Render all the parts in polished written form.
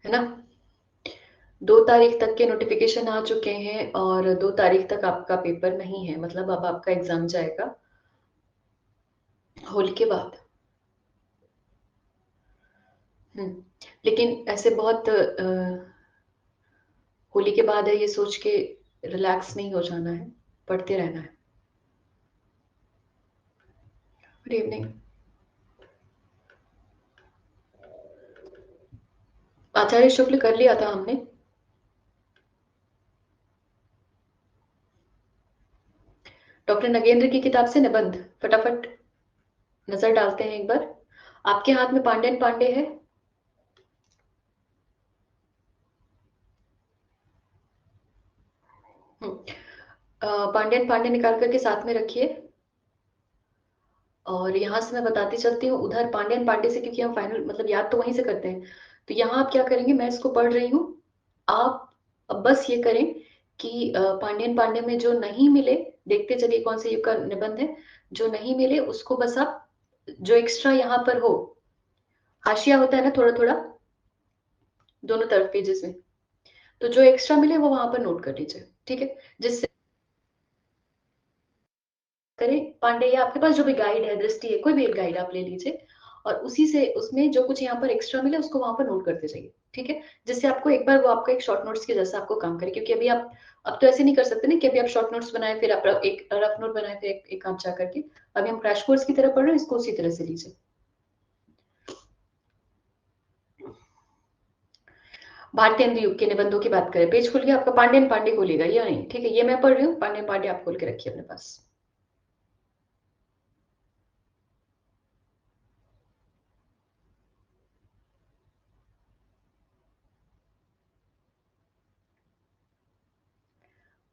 है ना। 2 तारीख तक के नोटिफिकेशन आ चुके हैं और 2 तारीख तक आपका पेपर नहीं है, मतलब अब आपका एग्जाम जाएगा होली के बाद। लेकिन ऐसे बहुत होली के बाद है ये सोच के रिलैक्स नहीं हो जाना है, पढ़ते रहना है। Good evening. आचार्य शुक्ल कर लिया था हमने। डॉक्टर नगेंद्र की किताब से निबंध फटाफट नजर डालते हैं एक बार। आपके हाथ में पांडेन पांडे है? पांडेन पांडे निकाल करके साथ में रखिए। और यहाँ से मैं बताती चलती हूँ उधर पांडेन पांडे से, क्योंकि हम फाइनल मतलब याद तो वहीं से करते हैं। तो यहाँ आप क्या करेंगे, मैं इसको पढ़ रही हूँ, आप अब बस ये करें कि पांडेन पांडे में जो नहीं मिले, देखते चलिए कौन से युग का निबंध है। जो नहीं मिले उसको बस आप, जो एक्स्ट्रा यहाँ पर हो, हाशिया होता है ना थोड़ा थोड़ा दोनों तरफ पेजेस में, तो जो एक्स्ट्रा मिले वो वहां पर नोट कर लीजिए, ठीक है। जिससे करें पांडे, या आपके पास जो भी गाइड है, दृष्टि है, कोई भी एक गाइड आप ले लीजिए, और उसी से उसमें जो कुछ यहाँ पर एक्स्ट्रा मिले उसको वहां पर नोट करते जाइए, ठीक है। जिससे आपको एक बार वो आपका एक शॉर्ट नोट्स के जैसा आपको काम करे, क्योंकि अभी आप अब तो ऐसे नहीं कर सकते ना कि अभी आप शॉर्ट नोट्स बनाए फिर आप एक रफ नोट बनाए फिर एक काम जा करके। अभी हम क्रैश कोर्स की तरह पढ़ रहे हैं, इसको उसी तरह से लीजिए। भारतीय हिंदी युग के निबंधों की बात करें, पेज खुल गया आपका, पांडेन पांडे खोलेगा या नहीं, ठीक है। ये मैं पढ़ रही हूँ, पांडेन पांडे आप खोल के रखिए अपने पास।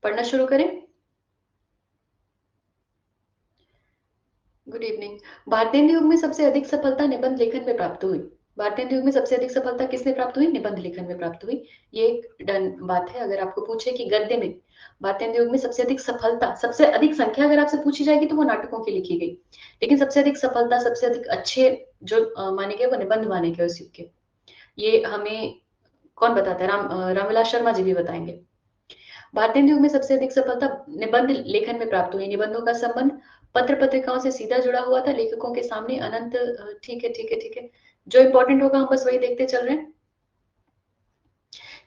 पढ़ना शुरू करें। Good evening. भारतीय युग में सबसे अधिक सफलता निबंध लेखन में प्राप्त हुई। भारतीय युग में सबसे अधिक सफलता किसने प्राप्त हुई? निबंध लेखन में प्राप्त हुई। ये एक डन बात है। अगर आपको पूछे कि गद्य में भारतीय युग में सबसे अधिक सफलता, सबसे अधिक संख्या अगर आपसे पूछी जाएगी तो वो नाटकों की लिखी गई, लेकिन सबसे अधिक सफलता, सबसे अधिक अच्छे जो माने गए वो निबंध माने गए उस युग के। ये हमें कौन बताता है? रामविलास शर्मा जी भी बताएंगे। भारतीय युग में सबसे अधिक सफलता निबंध लेखन में प्राप्त हुई। निबंधों का संबंध पत्र पत्रिकाओं से सीधा जुड़ा हुआ था, लेखकों के सामने अनंत ठीक है ठीक है ठीक है, जो इंपॉर्टेंट होगा हम बस वही देखते चल रहे हैं।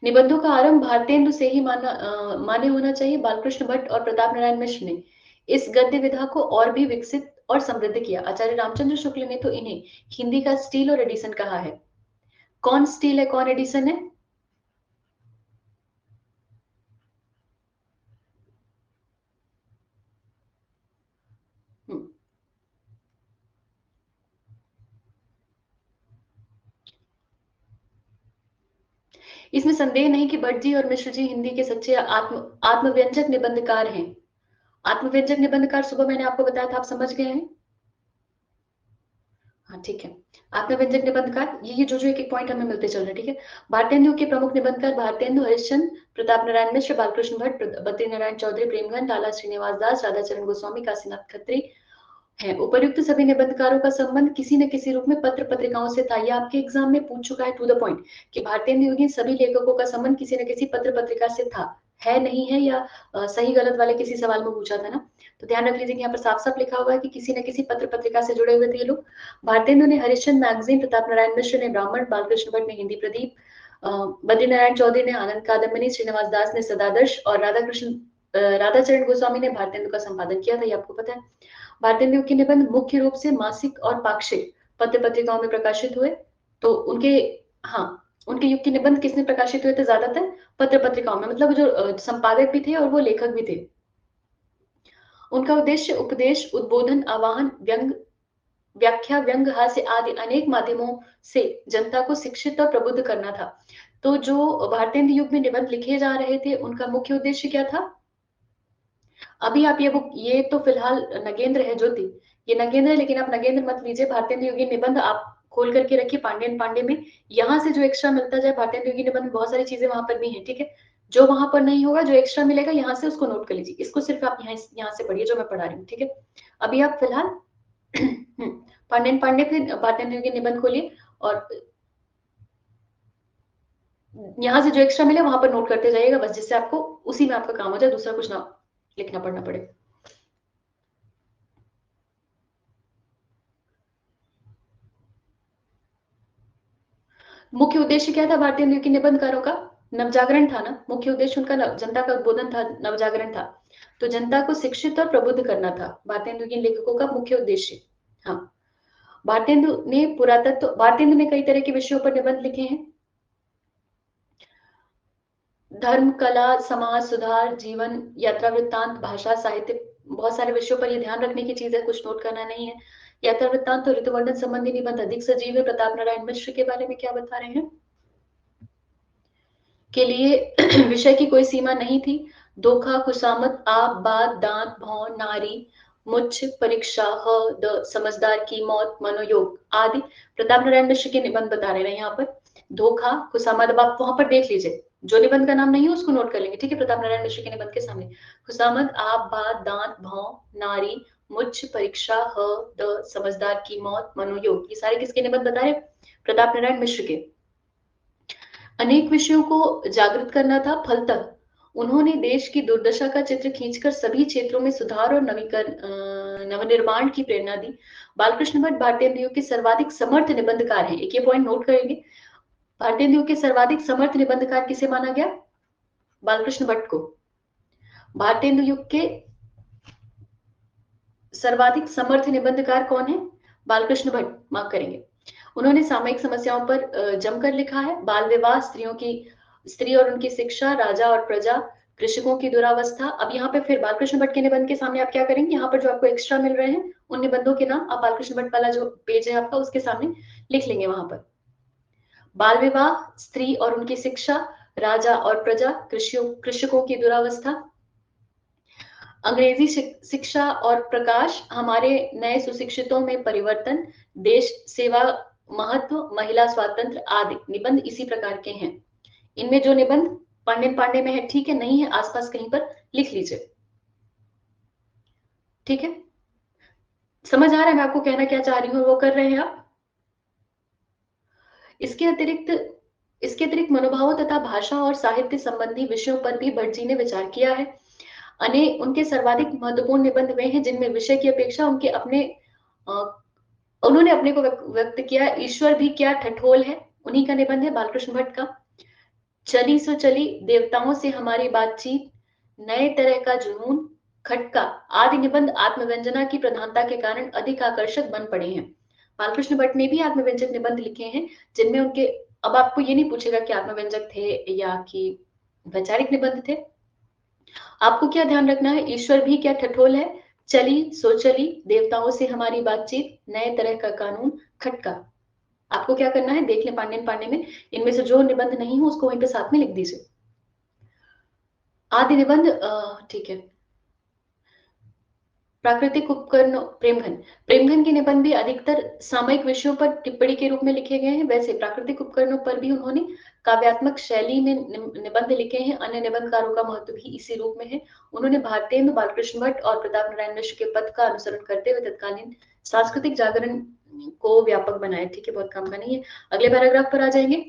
निबंधों का आरंभ भारतेंदु से ही माने होना चाहिए। बालकृष्ण भट्ट और प्रताप नारायण मिश्र ने इस गद्य विधा को और भी विकसित और समृद्ध किया। आचार्य रामचंद्र शुक्ल ने तो इन्हें हिंदी का स्टील और एडिसन कहा है। कौन स्टील है, कौन एडिसन है? हम्म, इसमें संदेह नहीं कि भट्ट जी और मिश्र जी हिंदी के सच्चे आत्मव्यंजक निबंधकार हैं। आत्मव्यंजक निबंधकार सुबह मैंने आपको बताया था, आप समझ गए हैं? हाँ ठीक है। आत्मव्यंजक निबंधकार, ये जो जो एक एक पॉइंट हमें मिलते चल रहे हैं, ठीक है। भारतेंदु के प्रमुख निबंधकार भारतेंदु, हरिश्चंद्र, प्रताप नारायण मिश्र, बालकृष्ण भट्ट, बद्री नारायण चौधरी, प्रेमगंज, लाला श्रीनिवास दास, राधाचरण गोस्वामी, काशीनाथ खत्री हैं। उपर्युक्त सभी निबंधकारों का संबंध किसी न किसी रूप में पत्र पत्रिकाओं से था। यह आपके एग्जाम में पूछ चुका है टू द पॉइंट, कि भारतेंदु युगीन सभी लेखकों का संबंध किसी न किसी पत्र पत्रिका से था। है नहीं है, या सही गलत वाले किसी सवाल में पूछा था ना, तो ध्यान रख लीजिए कि यहाँ पर साफ साफ लिखा हुआ है कि किसी न किसी पत्र पत्रिका से जुड़े हुए थे ये लोग। भारतेंदु ने हरिश्चंद्र मैगजीन, प्रताप नारायण मिश्र ने ब्राह्मण, बालकृष्ण भट्ट ने हिंदी प्रदीप, बद्री नारायण चौधरी ने आनंद कादम्बिनी, श्रीनिवास दास ने सदादर्श और राधाचरण गोस्वामी ने भारतेंदु का संपादन किया था, ये आपको पता है। भारतेंदु के निबंध मुख्य रूप से मासिक और पाक्षिक पत्र पत्रिकाओं में प्रकाशित हुए। तो उनके, हाँ, उनके युग के निबंध किसने प्रकाशित हुए थे? ज्यादातर पत्र पत्रिकाओं में, मतलब जो संपादक भी थे और वो लेखक भी थे। उनका उद्देश्य उपदेश, उद्बोधन, आवाहन, व्यंग, व्याख्या, व्यंग, हास्य आदि अनेक माध्यमों से जनता को शिक्षित और प्रबुद्ध करना था। तो जो भारतेंदु युग में निबंध लिखे जा रहे थे उनका मुख्य उद्देश्य क्या था? अभी आप ये बुक, ये तो फिलहाल नगेंद्र है ज्योति, ये नगेंद्र है, लेकिन आप नगेंद्र मत लीजिए। भारतेंदु युगीन निबंध आप खोल करके रखिए पांडेन पांडे में। यहाँ से जो एक्स्ट्रा मिलता जाए, भारतेंदु युगीन निबंध बहुत सारी चीजें वहां पर भी हैं, ठीक है। जो वहां पर नहीं होगा, जो एक्स्ट्रा मिलेगा यहाँ से उसको नोट कर लीजिए। इसको सिर्फ आप यहाँ से पढ़िए जो मैं पढ़ा रही हूँ, ठीक है। अभी आप फिलहाल पांडेन पांडे फिर भारतेंदु युगीन निबंध खोलिए। और यहाँ से जो एक्स्ट्रा मिले वहां पर नोट करते जाइएगा बस, जिससे आपको उसी में आपका काम हो जाए, दूसरा कुछ ना लिखना पड़ना पड़े। मुख्य उद्देश्य क्या था भारतीय हिंदू के निबंधकारों का? नवजागरण था ना, मुख्य उद्देश्य उनका जनता का उद्बोधन था, नवजागरण था। तो जनता को शिक्षित और प्रबुद्ध करना था भारतीय हिंदू के लेखकों का मुख्य उद्देश्य। हाँ, भारतीय हिंदू ने पुरातत्व, भारतीय हिंदू ने कई तरह के विषयों पर निबंध लिखे हैं। धर्म, कला, समाज सुधार, जीवन, यात्रा वृत्तांत, भाषा, साहित्य, बहुत सारे विषयों पर ये ध्यान रखने की चीज है, कुछ नोट करना नहीं है। यात्रा वृत्तांत और ऋतुवर्णन संबंधी निबंध अधिक सजीव है। प्रताप नारायण मिश्र के बारे में क्या बता रहे हैं? के लिए विषय की कोई सीमा नहीं थी। धोखा, खुशामद, आप, बात, दांत, भौं, नारी, मुच्छ, परीक्षा, ह, द, समझदार की मौत, मनोयोग आदि प्रताप नारायण मिश्र के निबंध बता रहे हैं यहाँ पर। धोखा, खुशामद, अब आप वहां पर देख लीजिए, जो निबंध का नाम नहीं है उसको नोट कर लेंगे, ठीक है? प्रताप नारायण मिश्र के निबंध के सामने खुशामद, आप, बात, दांत, भौं, नारी, मुच्छ, परीक्षा, ह, द, समझदार की मौत, मनोयोग, ये सारे किसके निबंध बता रहे? प्रताप नारायण मिश्र के। अनेक विषयों को जागृत करना था, फलतः उन्होंने देश की दुर्दशा का चित्र खींचकर सभी क्षेत्रों में सुधार और नवनिर्माण की प्रेरणा दी। बालकृष्ण भट्ट भारतीय हिंदू के सर्वाधिक समर्थ निबंधकार हैं, एक ये पॉइंट नोट करेंगे। भारतीय हिंदू के सर्वाधिक समर्थ निबंधकार किसे माना गया? बालकृष्ण भट्ट को। भारतीय हिंदू युग के सर्वाधिक समर्थ निबंधकार कौन है? बालकृष्ण भट्ट, मार्क करेंगे। उन्होंने सामयिक समस्याओं पर जमकर लिखा है। बाल विवाह, स्त्री और उनकी शिक्षा, राजा और प्रजा, कृषकों की दुरावस्था। अब यहाँ पे फिर बालकृष्ण भट्ट के निबंध के सामने आप क्या करेंगे? यहाँ पर जो आपको एक्स्ट्रा मिल रहे हैं उन निबंधों के नाम आप बालकृष्ण भट्ट वाला जो पेज है आपका उसके सामने लिख लेंगे। वहां पर बाल विवाह, स्त्री और उनकी शिक्षा, राजा और प्रजा, कृषकों की दुरावस्था, अंग्रेजी शिक्षा और प्रकाश, हमारे नए सुशिक्षितों में परिवर्तन, देश सेवा महत्व, महिला स्वातंत्र आदि निबंध इसी प्रकार के हैं। इनमें जो निबंध पांडेन पांडे में है, ठीक है, नहीं है आसपास कहीं पर लिख लीजिए, ठीक है? समझ आ रहा है मैं आपको कहना क्या चाह रही हूँ, वो कर रहे हैं आप? इसके अतिरिक्त इसके अतिरिक्त मनोभावों तथा भाषा और साहित्य संबंधी विषयों पर भी भट्ट जी ने विचार किया है। उनके सर्वाधिक महत्वपूर्ण निबंध वे हैं जिनमें विषय की अपेक्षा उन्होंने अपने को व्यक्त किया। ईश्वर भी क्या ठठोल है, उन्हीं का निबंध है, बालकृष्ण भट्ट का। चली सो चली, देवताओं से हमारी बातचीत, नए तरह का जुनून, खटका आदि निबंध आत्मव्यंजना की प्रधानता के कारण अधिक आकर्षक बन पड़े हैं। बालकृष्ण भट्ट ने भी आत्मव्यंजक निबंध लिखे हैं जिनमें उनके, अब आपको ये नहीं पूछेगा कि आत्मव्यंजक थे या कि वैचारिक निबंध थे। आपको क्या ध्यान रखना है? ईश्वर भी क्या ठठोल है, चली सो चली, देवताओं से हमारी बातचीत, नए तरह का कानून, खटका। आपको क्या करना है? देख लें पांडेन पांडे में इनमें से जो निबंध नहीं हो उसको वहीं पे साथ में लिख दीजिए। आदि निबंध, ठीक है। प्राकृतिक उपकरण, प्रेमघन। प्रेमघन के निबंध भी अधिकतर सामयिक विषयों पर टिप्पणी के रूप में लिखे गए हैं। वैसे प्राकृतिक उपकरणों पर भी उन्होंने काव्यात्मक शैली में निबंध लिखे हैं। अन्य निबंधकारों का महत्व भी इसी रूप में है। उन्होंने भारतेंदु, बालकृष्ण भट्ट और प्रताप नारायण मिश्र के पथ का अनुसरण करते हुए तत्कालीन सांस्कृतिक जागरण को व्यापक बनाया। ठीक है, बहुत काम का नहीं है। अगले पैराग्राफ पर आ जाएंगे।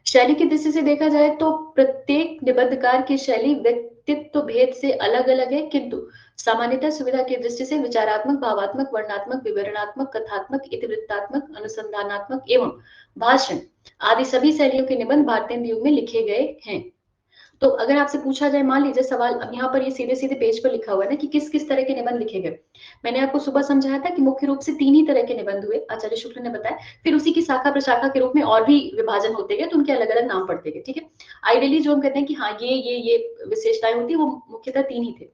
शैली की दृष्टि से देखा जाए तो प्रत्येक निबंधकार की शैली व्यक्तित्व भेद से अलग अलग है, किंतु सामान्यतः सुविधा की दृष्टि से विचारात्मक, भावात्मक, वर्णनात्मक, विवरणात्मक, कथात्मक, इतिवृत्तात्मक, अनुसंधानात्मक एवं भाषण आदि सभी शैलियों के निबंध भारतीय युग में लिखे गए हैं। तो अगर आपसे पूछा जाए, मान लीजिए सवाल, अब यहाँ पर ये सीधे सीधे पेज पर लिखा हुआ है ना कि किस किस तरह के निबंध लिखे गए। मैंने आपको सुबह समझाया था कि मुख्य रूप से 3 ही तरह के निबंध हुए, आचार्य शुक्ल ने बताया। फिर उसी की शाखा प्रशाखा के रूप में और भी विभाजन होते गए, तो उनके अलग अलग नाम पड़ते गए। ठीक है, आइडियली जो हम कहते हैं कि हाँ ये विशेषताएं होती है, वो मुख्यतः 3 ही थे।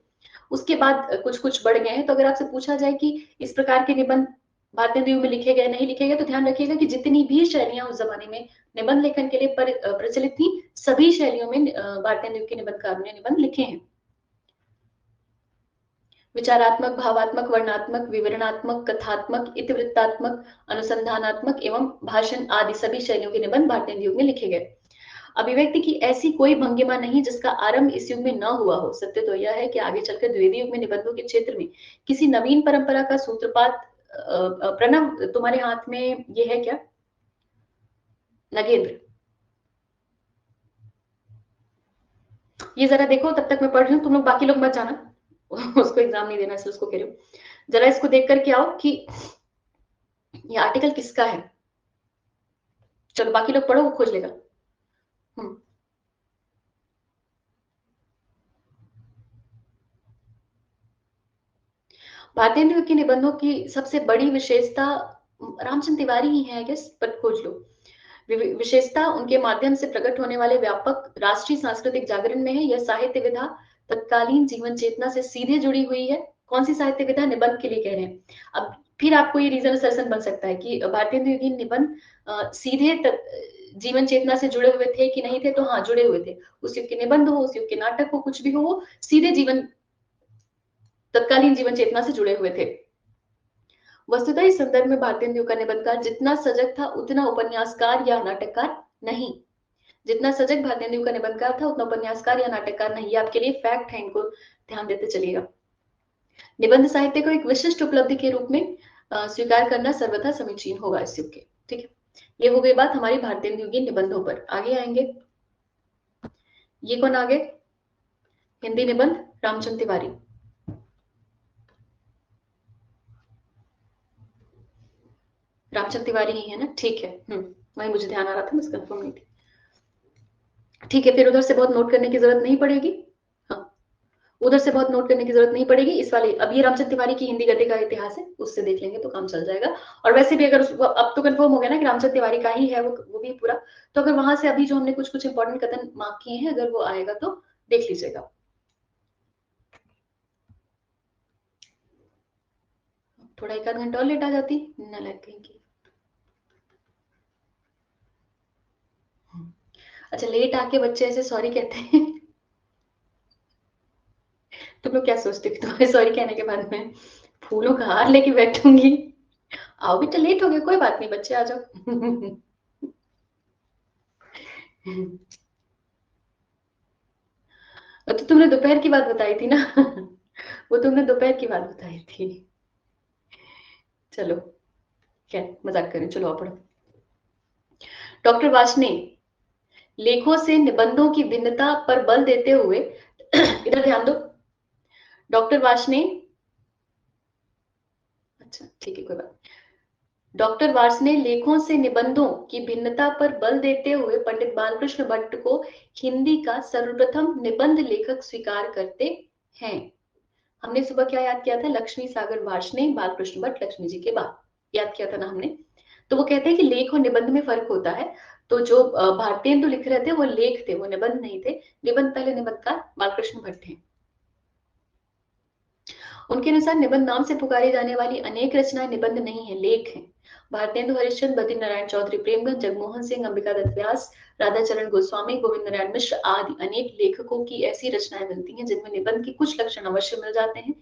उसके बाद कुछ कुछ बढ़ गए हैं। तो अगर आपसे पूछा जाए कि इस प्रकार के निबंध भारतीय युग में लिखे गए, नहीं लिखे गए, तो ध्यान रखिएगा कि जितनी भी शैलियां उस जमाने में निबंध लेखन के लिए प्रचलित थी, सभी शैलियों में भारतीय युग के निबंधकारों ने निबंध लिखे हैं। विचारात्मक, भावात्मक, वर्णात्मक, विवरणात्मक, कथात्मक, इतिवृत्तात्मक, अनुसंधानात्मक एवं भाषण आदि सभी शैलियों के निबंध भारतीय युग में लिखे गए। अभिव्यक्ति की ऐसी कोई भंगिमा नहीं जिसका आरंभ इस युग में न हुआ हो। सत्य तो यह है कि आगे चलकर द्विवेदी युग में निबंधों के क्षेत्र में किसी नवीन परंपरा का सूत्रपात, प्रणव तुम्हारे हाथ में ये है क्या? नगेंद्र, ये जरा देखो, तब तक मैं पढ़ रही हूँ, तुम लोग बाकी लोग मत जाना। उसको एग्जाम नहीं देना, इसलिए उसको कह रही हूँ। जरा इसको देख करके आओ कि ये आर्टिकल किसका है। चलो बाकी लोग पढ़ो, वो खोज लेगा। हम्म। भारतेंदु की निबंधों की सबसे बड़ी विशेषता रामचंद्र तिवारी ही है, आई गेस, पर खोज लो। विशेषता उनके माध्यम से प्रकट होने वाले व्यापक राष्ट्रीय सांस्कृतिक जागरण में है। यह साहित्य विधा तत्कालीन जीवन चेतना से सीधे जुड़ी हुई है। कौन सी साहित्य विधा? निबंध के लिए कह रहे हैं। अब फिर आपको ये रीजन असर्सन बन सकता है कि भारतेंदु की निबंध सीधे जीवन चेतना से जुड़े हुए थे कि नहीं थे, तो हाँ, जुड़े हुए थे। उस युग के निबंध हो, उस युग के नाटक हो, कुछ भी हो, वो सीधे जीवन, तत्कालीन जीवन चेतना से जुड़े हुए थे। वस्तुतः इस संदर्भ में भारतेंदु का निबंधकार जितना सजग था, उतना उपन्यासकार या नाटककार नहीं। जितना सजग भारतेंदु का निबंधकार था, उतना उपन्यासकार या नाटककार नहीं। ये आपके लिए फैक्ट है, इनको ध्यान देते चलिएगा। निबंध साहित्य को एक विशिष्ट उपलब्धि के रूप में स्वीकार करना सर्वथा समीचीन होगा इस युग के। ठीक है, ये हो गई बात हमारी भारतेंदु की निबंधों पर। आगे आएंगे, ये कौन आगे? हिंदी निबंध रामचंद्र तिवारी। रामचंद्र तिवारी ही है ना? ठीक है। वही मुझे ध्यान आ रहा था, बस कंफर्म नहीं थी। ठीक है, फिर उधर से बहुत नोट करने की जरूरत नहीं पड़ेगी। हाँ, उधर से बहुत नोट करने की जरूरत नहीं पड़ेगी। इस वाले, अब ये रामचंद्र तिवारी की हिंदी गद्य का इतिहास है, उससे देख लेंगे तो काम चल जाएगा। और वैसे भी अगर अब तो कंफर्म हो गया ना कि रामचंद्र तिवारी का ही है वो भी पूरा, तो अगर वहां से अभी जो हमने कुछ कुछ इंपॉर्टेंट कथन मार्क किए हैं, अगर वो आएगा तो देख लीजिएगा। थोड़ा एक आध घंटा और लेट आ जाती ना, लगेगी। अच्छा, लेट आके बच्चे ऐसे सॉरी कहते हैं। तुम लोग क्या सोचते हो कि तुम्हारे सॉरी कहने के बाद में फूलों का हार लेके बैठूंगी? आओ बेटा, लेट हो गया, कोई बात नहीं, बच्चे आ जाओ। तो तुमने दोपहर की बात बताई थी ना। वो तुमने दोपहर की बात बताई थी। चलो, क्या मजाक करें, चलो आप पढ़ो। डॉक्टर वार्ष्णेय लेखों से निबंधों की भिन्नता पर बल देते हुए इधर ध्यान दो। डॉक्टर वार्ष्णेय, अच्छा ठीक है, कोई बात। डॉक्टर वार्ष्णेय लेखों से निबंधों की भिन्नता पर बल देते हुए पंडित बालकृष्ण भट्ट को हिंदी का सर्वप्रथम निबंध लेखक स्वीकार करते हैं। हमने सुबह क्या याद किया था? लक्ष्मी सागर वार्ष्णेय, बालकृष्ण भट्ट, लक्ष्मी जी के बाद याद किया था ना हमने। तो वो कहते हैं कि लेख और निबंध में फर्क होता है। तो जो भारतेंदु लिख रहे थे वो लेख थे, वो निबंध नहीं थे। निबंध पहले निबंधकार बालकृष्ण भट्ट हैं। उनके अनुसार निबंध नाम से पुकारी जाने वाली अनेक रचनाएं निबंध नहीं है, लेख हैं। भारतेंदु हरिश्चंद्र, बद्री नारायण चौधरी प्रेमगंज, जगमोहन सिंह, अंबिका दत्त व्यास, राधाचरण गोस्वामी, गोविंद नारायण मिश्र आदि अनेक लेखकों की ऐसी रचनाएं मिलती हैं जिनमें निबंध के कुछ लक्षण अवश्य मिल जाते हैं,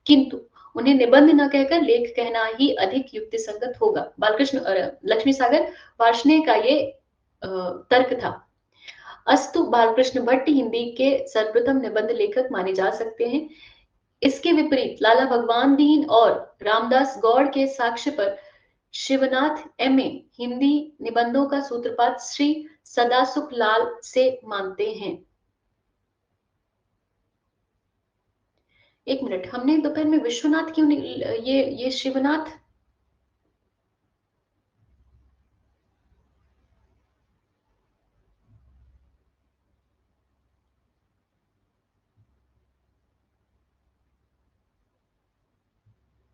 किंतु उन्हें निबंध न कहकर लेख कहना ही अधिक युक्ति संगत होगा। बालकृष्ण लक्ष्मी सागर वार्ष्णेय का ये तर्क था। अस्तु बालकृष्ण भट्ट हिंदी के सर्वप्रथम निबंध लेखक माने जा सकते हैं। इसके विपरीत लाला भगवान दीन और रामदास गौड़ के साक्ष्य पर शिवनाथ एमए हिंदी निबंधों का सूत्रपात श्री सदासुख लाल से मानते हैं। एक मिनट, हमने दोपहर में विश्वनाथ क्यों नहीं, ये शिवनाथ।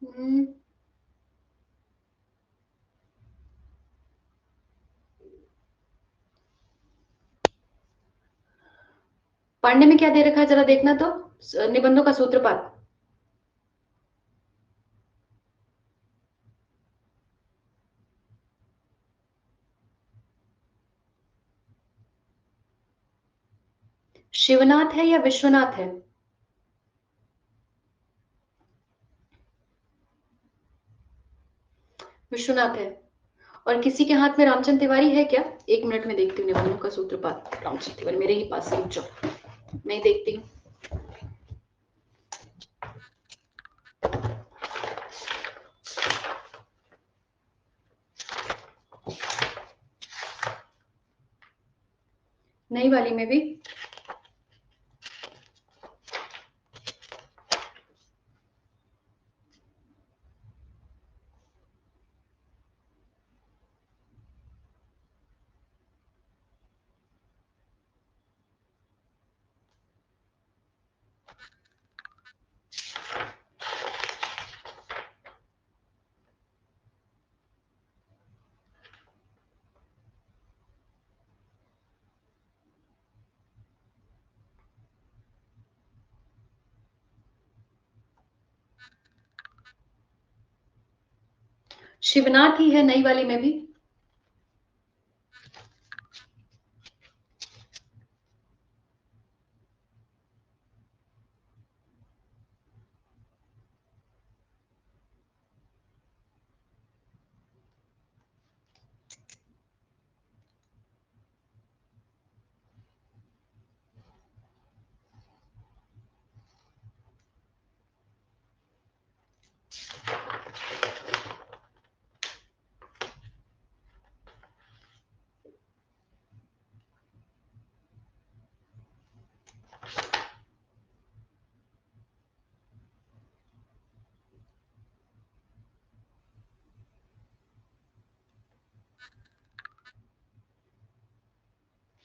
हम्म, पांडे में क्या दे रखा है जरा देखना तो, निबंधों का सूत्रपात। शिवनाथ है या विश्वनाथ है? विश्वनाथ है। और किसी के हाथ में रामचंद्र तिवारी है क्या? एक मिनट में देखती हूँ निबंधों का सूत्रपात। रामचंद्र तिवारी मेरे ही पास है, जो मैं देखती हूँ। नई वाली में भी शिवनाथ ही है नई वाली में भी।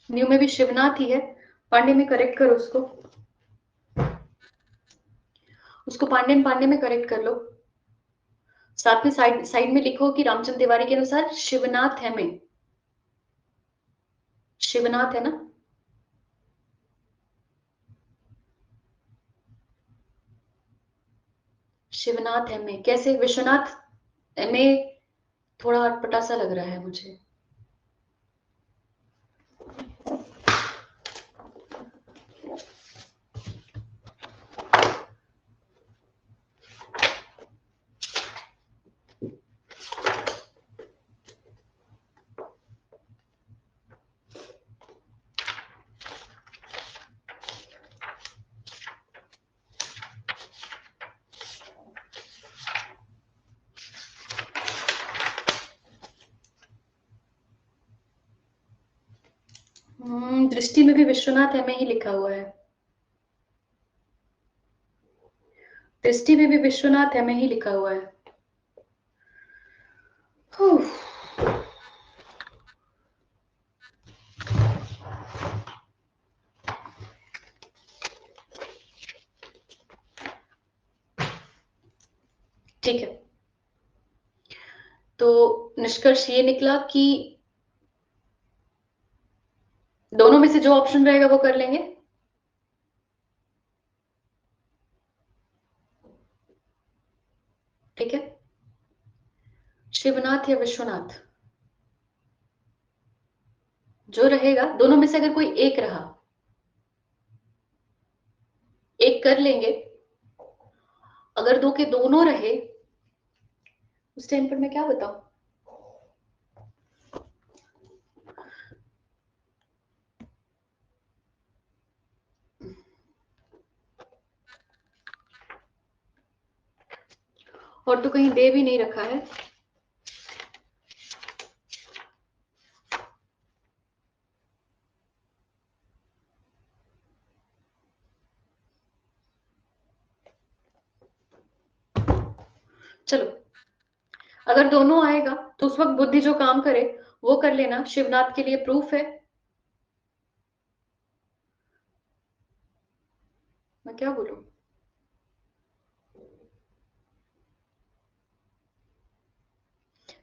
न्यू में भी शिवनाथ ही है। पांडे में करेक्ट करो उसको। उसको पांड्यन पांडे में करेक्ट कर लो। साथ में साइड साइड में लिखो कि रामचंद्र तिवारी के अनुसार शिवनाथ है में। शिवनाथ है ना। शिवनाथ है में कैसे? विश्वनाथ में थोड़ा अटपटा सा लग रहा है मुझे। दृष्टि में भी विश्वनाथ है में ही लिखा हुआ है। दृष्टि में भी विश्वनाथ है में ही लिखा हुआ है। ठीक है, तो निष्कर्ष ये निकला कि दोनों में से जो ऑप्शन रहेगा वो कर लेंगे। ठीक है, शिवनाथ या विश्वनाथ जो रहेगा, दोनों में से अगर कोई एक रहा, एक कर लेंगे। अगर दो के दोनों रहे, उस टाइम पर मैं क्या बताऊं? और तो कहीं दे भी नहीं रखा है। चलो, अगर दोनों आएगा तो उस वक्त बुद्धि जो काम करे वो कर लेना। शिवनाथ के लिए प्रूफ है। मैं क्या बोलूं?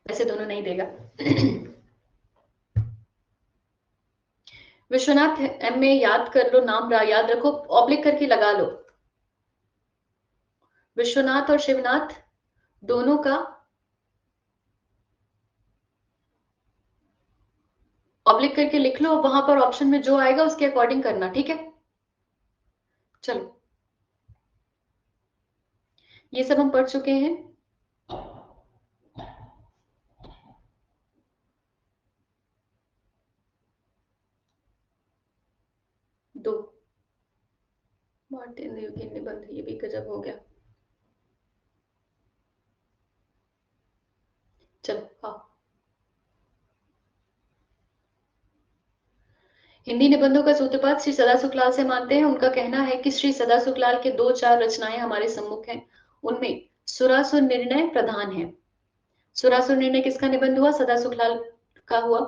वैसे दोनों नहीं देगा। विश्वनाथ एम में याद कर लो, नाम याद रखो, ऑब्लिक करके लगा लो। विश्वनाथ और शिवनाथ दोनों का ऑब्लिक करके लिख लो। वहां पर ऑप्शन में जो आएगा उसके अकॉर्डिंग करना। ठीक है, चलो, ये सब हम पढ़ चुके हैं। दो मार्टिन के निबंध, ये भी गजब हो गया। चलो हाँ, हिंदी निबंधों का सूत्रपात श्री सदा सुखलाल से मानते हैं। उनका कहना है कि श्री सदा सुखलाल के दो चार रचनाएं हमारे सम्मुख हैं। उनमें सुरासुर निर्णय प्रधान है। सुरासुर निर्णय किसका निबंध हुआ? सदा सुखलाल का हुआ।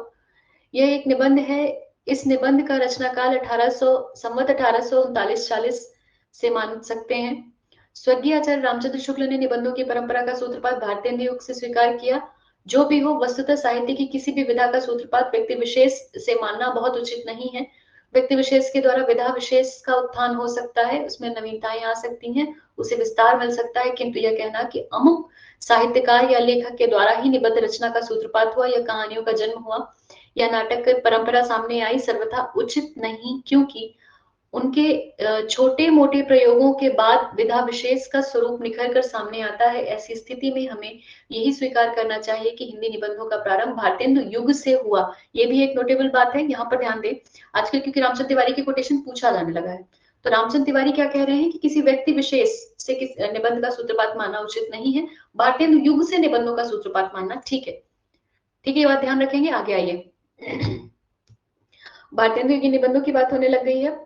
यह एक निबंध है। इस निबंध का रचनाकाल 1800 संवत 1839-40 से मान सकते हैं। स्वर्गीय आचार्य रामचंद्र शुक्ल ने निबंधों की परंपरा का सूत्रपात भारतीय युग से स्वीकार किया। जो भी हो, वस्तुतः साहित्य की किसी भी विधा का सूत्रपात व्यक्ति विशेष से मानना बहुत उचित नहीं है। व्यक्ति विशेष के द्वारा विधा विशेष का उत्थान हो सकता है, उसमें नवीनताएं आ सकती हैं, उसे विस्तार मिल सकता है, किंतु यह कहना कि अमुक साहित्यकार या लेखक के द्वारा ही निबंध रचना का सूत्रपात हुआ या कहानियों का जन्म हुआ या नाटक की परंपरा सामने आई सर्वथा उचित नहीं, क्योंकि उनके छोटे मोटे प्रयोगों के बाद विधा विशेष का स्वरूप निखर कर सामने आता है। ऐसी स्थिति में हमें यही स्वीकार करना चाहिए कि हिंदी निबंधों का प्रारंभ भारतेंदु युग से हुआ। ये भी एक नोटेबल बात है, यहाँ पर ध्यान दें। आजकल क्योंकि रामचंद्र तिवारी की कोटेशन पूछा जाने लगा है, तो रामचंद्र तिवारी क्या कह रहे हैं कि किसी व्यक्ति विशेष से निबंध का सूत्रपात मानना उचित नहीं है, भारतेंदु युग से निबंधों का सूत्रपात मानना ठीक है। ठीक है, ये बात ध्यान रखेंगे। आगे आइए, भारतेंदु युग के निबंधों की बात होने लग गई है।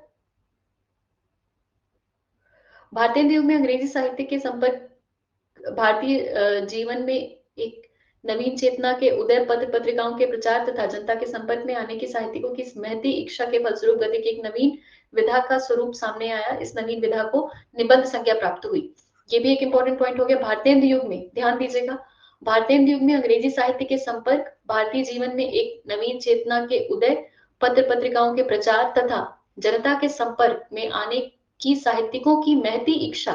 भारतेंदु युग में अंग्रेजी साहित्य के संपर्क भारतीय जीवन में एक नवीन चेतना के उदय, पत्र पत्रिकाओं के प्रचार तथा जनता के संपर्क में आने की साहित्यिकों की महती इच्छा के फलस्वरूप गद्य की एक नवीन विधा का स्वरूप सामने आया। इस नवीन विधा को निबंध संज्ञा प्राप्त हुई। ये भी एक इंपॉर्टेंट पॉइंट हो गया। भारतेंदु युग में ध्यान दीजिएगा, भारतेंदु युग में अंग्रेजी साहित्य के संपर्क भारतीय जीवन में एक नवीन चेतना के उदय, पत्र पत्रिकाओं के प्रचार तथा जनता के संपर्क में आने की साहित्यिकों की महती इच्छा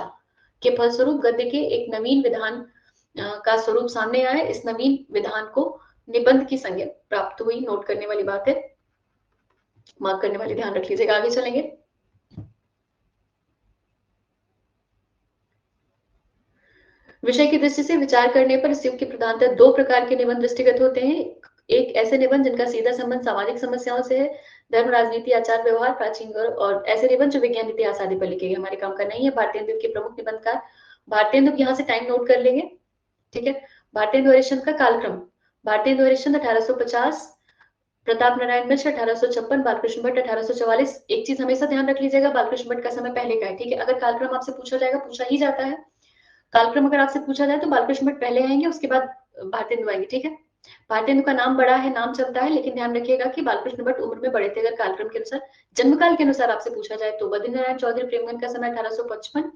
के फलस्वरूप गद्य के एक नवीन विधान का स्वरूप सामने आया। इस नवीन विधान को निबंध की संज्ञा प्राप्त हुई। नोट करने वाली बात है, मार्क करने वाली, ध्यान रख लीजिएगा। आगे चलेंगे। विषय की दृष्टि से विचार करने पर इस युग की प्रधानतः दो प्रकार के निबंध दृष्टिगत होते हैं। एक ऐसे निबंध जिनका सीधा संबंध सामाजिक समस्याओं से है, धर्म, राजनीति, आचार व्यवहार, प्राचीन गौरव, और ऐसे निबंध जो विज्ञान, इतिहास आदि पर लिखे गए, हमारे काम का नहीं है। भारतेंदु के प्रमुख निबंधकार भारतेंदु, यहाँ से टाइम नोट कर लेंगे, ठीक है। भारतेंदु हरिश्चंद्र का कालक्रम, भारतेंदु हरिश्चंद्र 1850, प्रताप नारायण मिश्र 1856, बालकृष्ण भट्ट 1844। एक चीज हमेशा ध्यान रख लीजिएगा, बालकृष्ण भट्ट का समय पहले का है, ठीक है। अगर कालक्रम आपसे पूछा जाएगा, पूछा ही जाता है, कालक्रम अगर आपसे पूछा जाए तो बालकृष्ण भट्ट पहले आएंगे, उसके बाद भारतेंदु आएंगे, ठीक है। भारतेंदु का नाम बड़ा है, नाम चलता है, लेकिन ध्यान रखिएगा कि बालकृष्ण भट्ट उम्र में बड़े थे। अगर कालक्रम के अनुसार, जन्मकाल के अनुसार आपसे पूछा जाए तो बद्रीनारायण चौधरी प्रेमगन का समय 1855,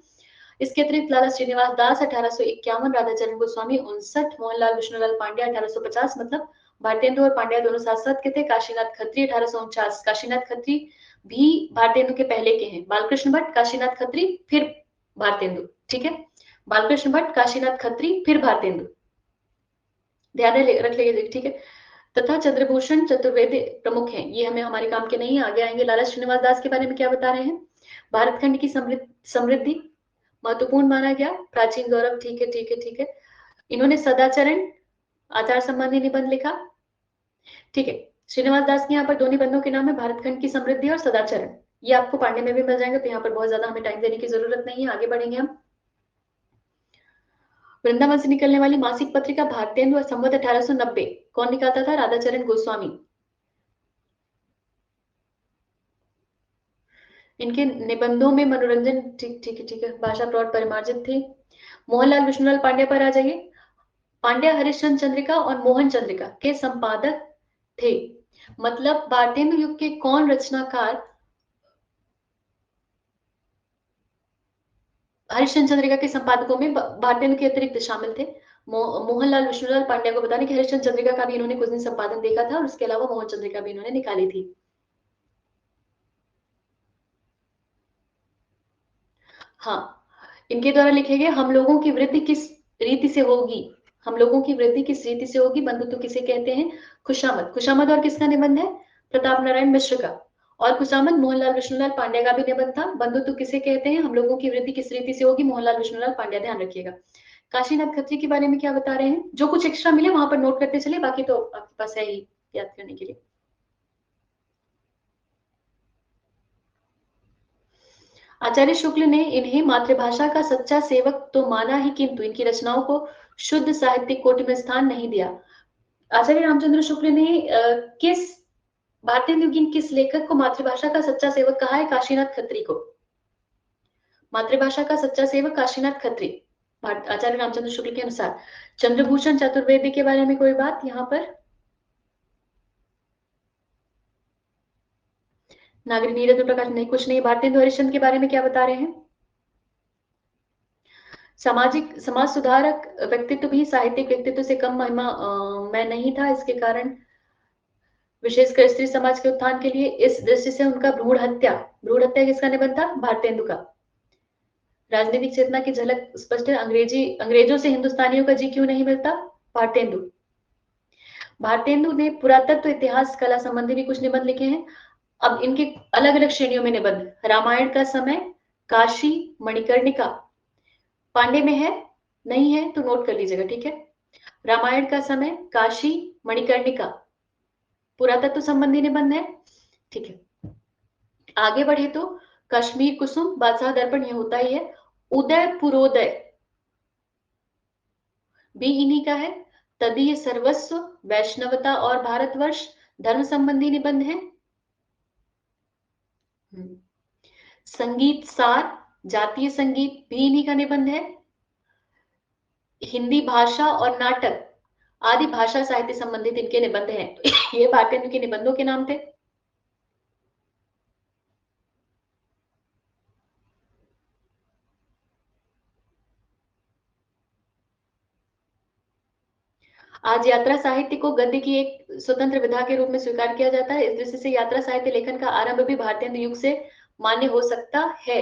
इसके अतिरिक्त लाला श्रीनिवास दास 1851, राधाचरण गोस्वामी 59, मोहनलाल विष्णुलाल पांड्या 1850, मतलब भारतेंदु और पांड्या दोनों साथ साथ के थे। काशीनाथ खत्री 1849, काशीनाथ खत्री भी भारतेंदु के पहले के हैं। बालकृष्ण भट्ट, काशीनाथ खत्री, फिर भारतेंदु, ठीक है। बालकृष्ण भट्ट, काशीनाथ खत्री, फिर भारतेंदु, ध्यान रख लीजिए, ठीक है। तथा चंद्रभूषण चतुर्वेदी प्रमुख हैं। ये हमें हमारे काम के नहीं है। आगे आएंगे। लाला श्रीनिवास दास के बारे में क्या बता रहे हैं? भारतखंड की समृद्धि महत्वपूर्ण माना गया, प्राचीन गौरव, ठीक है, ठीक है, ठीक है। इन्होंने सदाचरण आचार संबंधी निबंध लिखा, ठीक है। श्रीनिवास दास के यहाँ पर दो निबंधों के नाम है, भारतखंड की समृद्धि और सदाचरण। ये आपको पांडे में भी मिल जाएंगे, तो यहाँ पर बहुत ज्यादा हमें टाइम देने की जरूरत नहीं है। आगे बढ़ेंगे हम। वृंदावन से निकलने वाली मासिक पत्रिका भारतेंदु और संवत 1890 कौन निकालता था? राधाचरण गोस्वामी। इनके निबंधों में मनोरंजन, ठीक ठीक है, ठीक है, भाषा प्लॉट परिमार्जित थे। मोहनलाल विष्णुलाल पांड्या पर आ जाइए। पांड्या हरिश्चंद्र चंद्रिका और मोहन चंद्रिका के संपादक थे। मतलब भारतेंदु युग के कौन रचनाकार हरिश्चंद्र चंद्रिका के संपादकों में भारतेंदु के अतिरिक्त शामिल थे। मोहनलाल विष्णुलाल पांड्या को बताने कि हरिश्चंद्र चंद्रिका का भी इन्होंने कुछ दिन संपादन देखा था, और उसके अलावा मोहन चंद्रिका भी इन्होंने निकाली थी। हाँ, इनके द्वारा लिखे गए हम लोगों की वृद्धि किस रीति से होगी, हम लोगों की वृद्धि किस रीति से होगी, बंधुत्व किसे कहते हैं? खुशामद। खुशामद और किसका निबंध है? प्रताप नारायण मिश्र का। और खुशामद मोहनलाल विष्णुलाल पांड्या का भी निबंध था। बंधुत्व किसे कहते हैं? हम लोगों की वृद्धि किस रीति से होगी, मोहनलाल विष्णुलाल पांड्या। ध्यान रखिएगा। काशीनाथ खत्री के बारे में क्या बता रहे हैं? जो कुछ एक्स्ट्रा मिले वहां पर नोट करते चले, बाकी तो आपके पास है ही याद करने के लिए। आचार्य शुक्ल ने इन्हें मातृभाषा का सच्चा सेवक तो माना ही, किंतु इनकी रचनाओं को शुद्ध साहित्यिक कोटि में स्थान नहीं दिया। आचार्य रामचंद्र शुक्ल ने किस भारतेंदु किस लेखक को मातृभाषा का सच्चा सेवक कहा है? काशीनाथ खत्री को। मातृभाषा का सच्चा सेवक काशीनाथ खत्री, आचार्य रामचंद्र शुक्ल के अनुसार। चंद्रभूषण चतुर्वेदी के बारे में कोई बात यहाँ पर? नागरिक नीरज प्रकाश नहीं, कुछ नहीं। भारतेंदु हरिश्चंद्र के बारे में क्या बता रहे हैं? सामाजिक समाज सुधारक व्यक्तित्व भी साहित्यिक व्यक्तित्व से कम महिमा में नहीं था। इसके कारण विशेषकर स्त्री समाज के उत्थान के लिए इस दृष्टि से उनका भ्रूण हत्या किसका निबंध था? भारतेंदु का। राजनीतिक चेतना की झलक स्पष्ट है। अंग्रेजों से हिंदुस्तानियों का जी क्यों नहीं मिलता? भारतेंदु। भारतेंदु ने पुरातत्व, इतिहास, कला संबंधी भी कुछ निबंध लिखे हैं। अब इनके अलग अलग श्रेणियों में निबंध। रामायण का समय, काशी, मणिकर्णिका। पांडे में है? नहीं है तो नोट कर लीजिएगा, ठीक है। रामायण का समय, काशी, मणिकर्णिका पुरातत्व संबंधी निबंध है, ठीक है। आगे बढ़े तो कश्मीर कुसुम, बादशाह दर्पण, ये होता ही है। उदय पुरोदय भी इन्हीं का है। तदीय सर्वस्व, वैष्णवता और भारतवर्ष, धर्म संबंधी निबंध है। संगीत सार, जातीय संगीत भी इन्हीं का निबंध है। हिंदी भाषा और नाटक आदि भाषा साहित्य संबंधित इनके निबंध हैं। ये भारतेंदु के निबंधों के नाम थे। आज यात्रा साहित्य को गद्य की एक स्वतंत्र विधा के रूप में स्वीकार किया जाता है। इस दृष्टि से यात्रा साहित्य लेखन का आरंभ भी भारतेंदु युग से मान्य हो सकता है।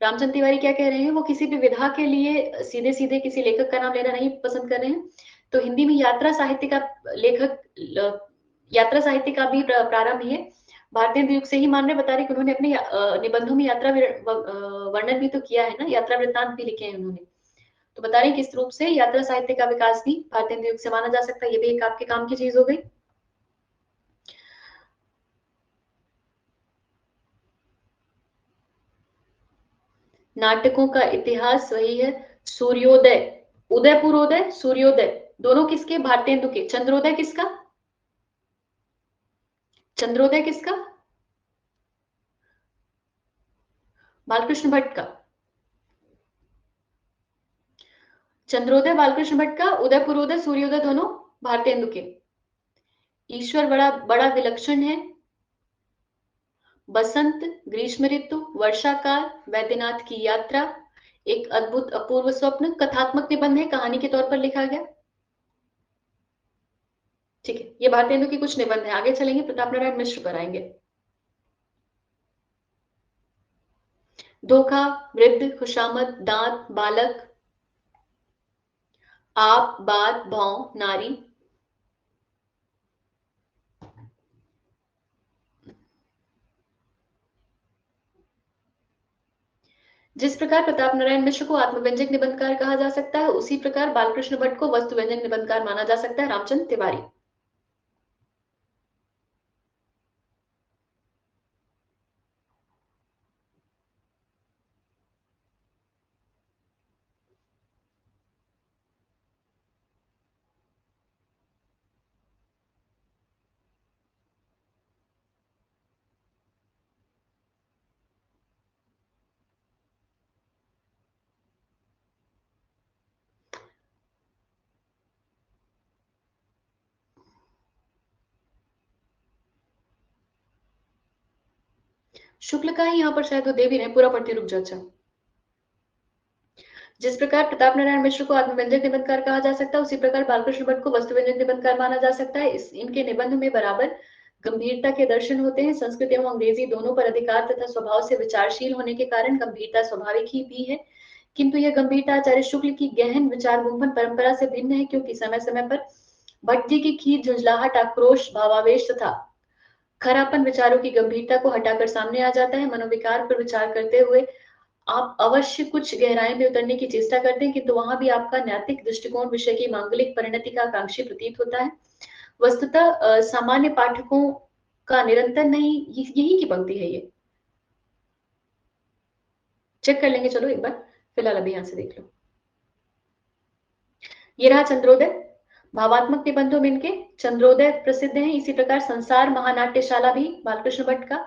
रामचंद्र तिवारी क्या कह रहे हैं? वो किसी भी विधा के लिए सीधे सीधे किसी लेखक का नाम लेना नहीं पसंद कर रहे हैं। तो हिंदी में यात्रा साहित्य का लेखक, यात्रा साहित्य का भी प्रारंभ है भारतेंदु युग से ही मान रहे। बता रहे कि उन्होंने अपने निबंधों में यात्रा वर्णन भी तो किया है ना, यात्रा वृत्तांत भी लिखे हैं उन्होंने। तो बता रहे किस रूप से यात्रा साहित्य का विकास भी भारतेंदु युग से माना जा सकता है। ये भी एक आपके काम की चीज हो गई। नाटकों का इतिहास वही है। सूर्योदय, उदयपुरोदय, सूर्योदय दोनों किसके? भारतेंदु के। चंद्रोदय किसका? चंद्रोदय किसका? बालकृष्ण भट्ट का। चंद्रोदय बालकृष्ण भट्ट का, उदयपुरोदय सूर्योदय दोनों भारतेंदु के। ईश्वर बड़ा बड़ा विलक्षण है, बसंत, ग्रीष्म ऋतु, वर्षा काल, वैद्यनाथ की यात्रा, एक अद्भुत अपूर्व स्वप्न कथात्मक निबंध है, कहानी के तौर पर लिखा गया। ठीक है, ये भारतेंदु की कुछ निबंध है। आगे चलेंगे, प्रताप नारायण मिश्र पर आएंगे। धोखा, वृद्ध, खुशामद, दांत, बालक, आप, बात, भौं, नारी। जिस प्रकार प्रताप नारायण मिश्र को आत्मव्यंजक निबंधकार कहा जा सकता है, उसी प्रकार बालकृष्ण भट्ट को वस्तु व्यंजक निबंधकार माना जा सकता है। रामचंद्र तिवारी। शुक्ल का ही यहाँ पर शायद वो दे भी रहे, पूरा पढ़ती रुक जाओ। अच्छा, जिस प्रकार प्रताप नारायण मिश्र को आत्मव्यंजक निबंधकार कहा जा सकता है, उसी प्रकार बालकृष्ण भट्ट को वस्तुव्यंजक निबंधकार माना जा सकता है। इनके निबंध में बराबर गंभीरता के दर्शन होते हैं। संस्कृत एवं अंग्रेजी दोनों पर अधिकार तथा स्वभाव से विचारशील होने के कारण गंभीरता स्वाभाविक ही भी है, किंतु यह गंभीरता आचार्य शुक्ल की गहन विचार गुंफन परंपरा से भिन्न है, क्योंकि समय समय पर भट्ट जी की खीर, झुंझलाहट, आक्रोश, भावावेश तथा खरापन विचारों की गंभीरता को हटाकर सामने आ जाता है। मनोविकार पर विचार करते हुए आप अवश्य कुछ गहराई में उतरने की चेष्टा करते हैं, किंतु वहां भी आपका नैतिक दृष्टिकोण विषय की मांगलिक परिणति का आकांक्षी प्रतीत होता है। वस्तुतः सामान्य पाठकों का निरंतर नहीं, यही की पंक्ति है। ये चेक कर लेंगे, चलो एक बार, फिलहाल अभी यहां से देख लो। ये रहा चंद्रोदय। भावात्मक निबंधों में इनके चंद्रोदय प्रसिद्ध हैं। इसी प्रकार संसार महानाट्यशाला भी बालकृष्ण भट्ट का,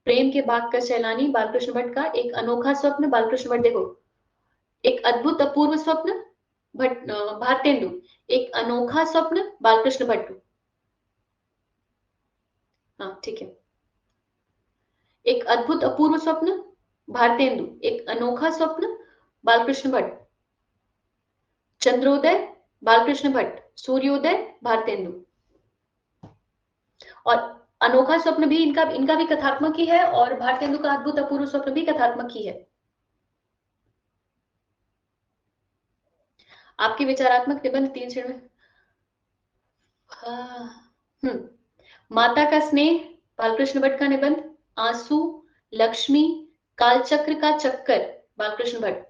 प्रेम के बाग का सैलानी बालकृष्ण भट्ट का, एक अनोखा स्वप्न बालकृष्ण भट्ट, देखो एक अद्भुत अपूर्व स्वप्न भट्ट भारतेंदु, एक अनोखा स्वप्न बालकृष्ण भट्ट। हाँ ठीक है। एक अद्भुत अपूर्व स्वप्न भारतेंदु, एक अनोखा स्वप्न बालकृष्ण भट्ट, चंद्रोदय बालकृष्ण भट्ट, सूर्योदय भारतेंदु। और अनोखा स्वप्न भी इनका इनका भी कथात्मक ही है, और भारतेंदु का अद्भुत अपूर्व स्वप्न भी कथात्मक ही है। आपके विचारात्मक निबंध 3 श्रेणी में। माता का स्नेह, बालकृष्ण भट्ट का निबंध। आंसू, लक्ष्मी, कालचक्र का चक्कर, बालकृष्ण भट्ट।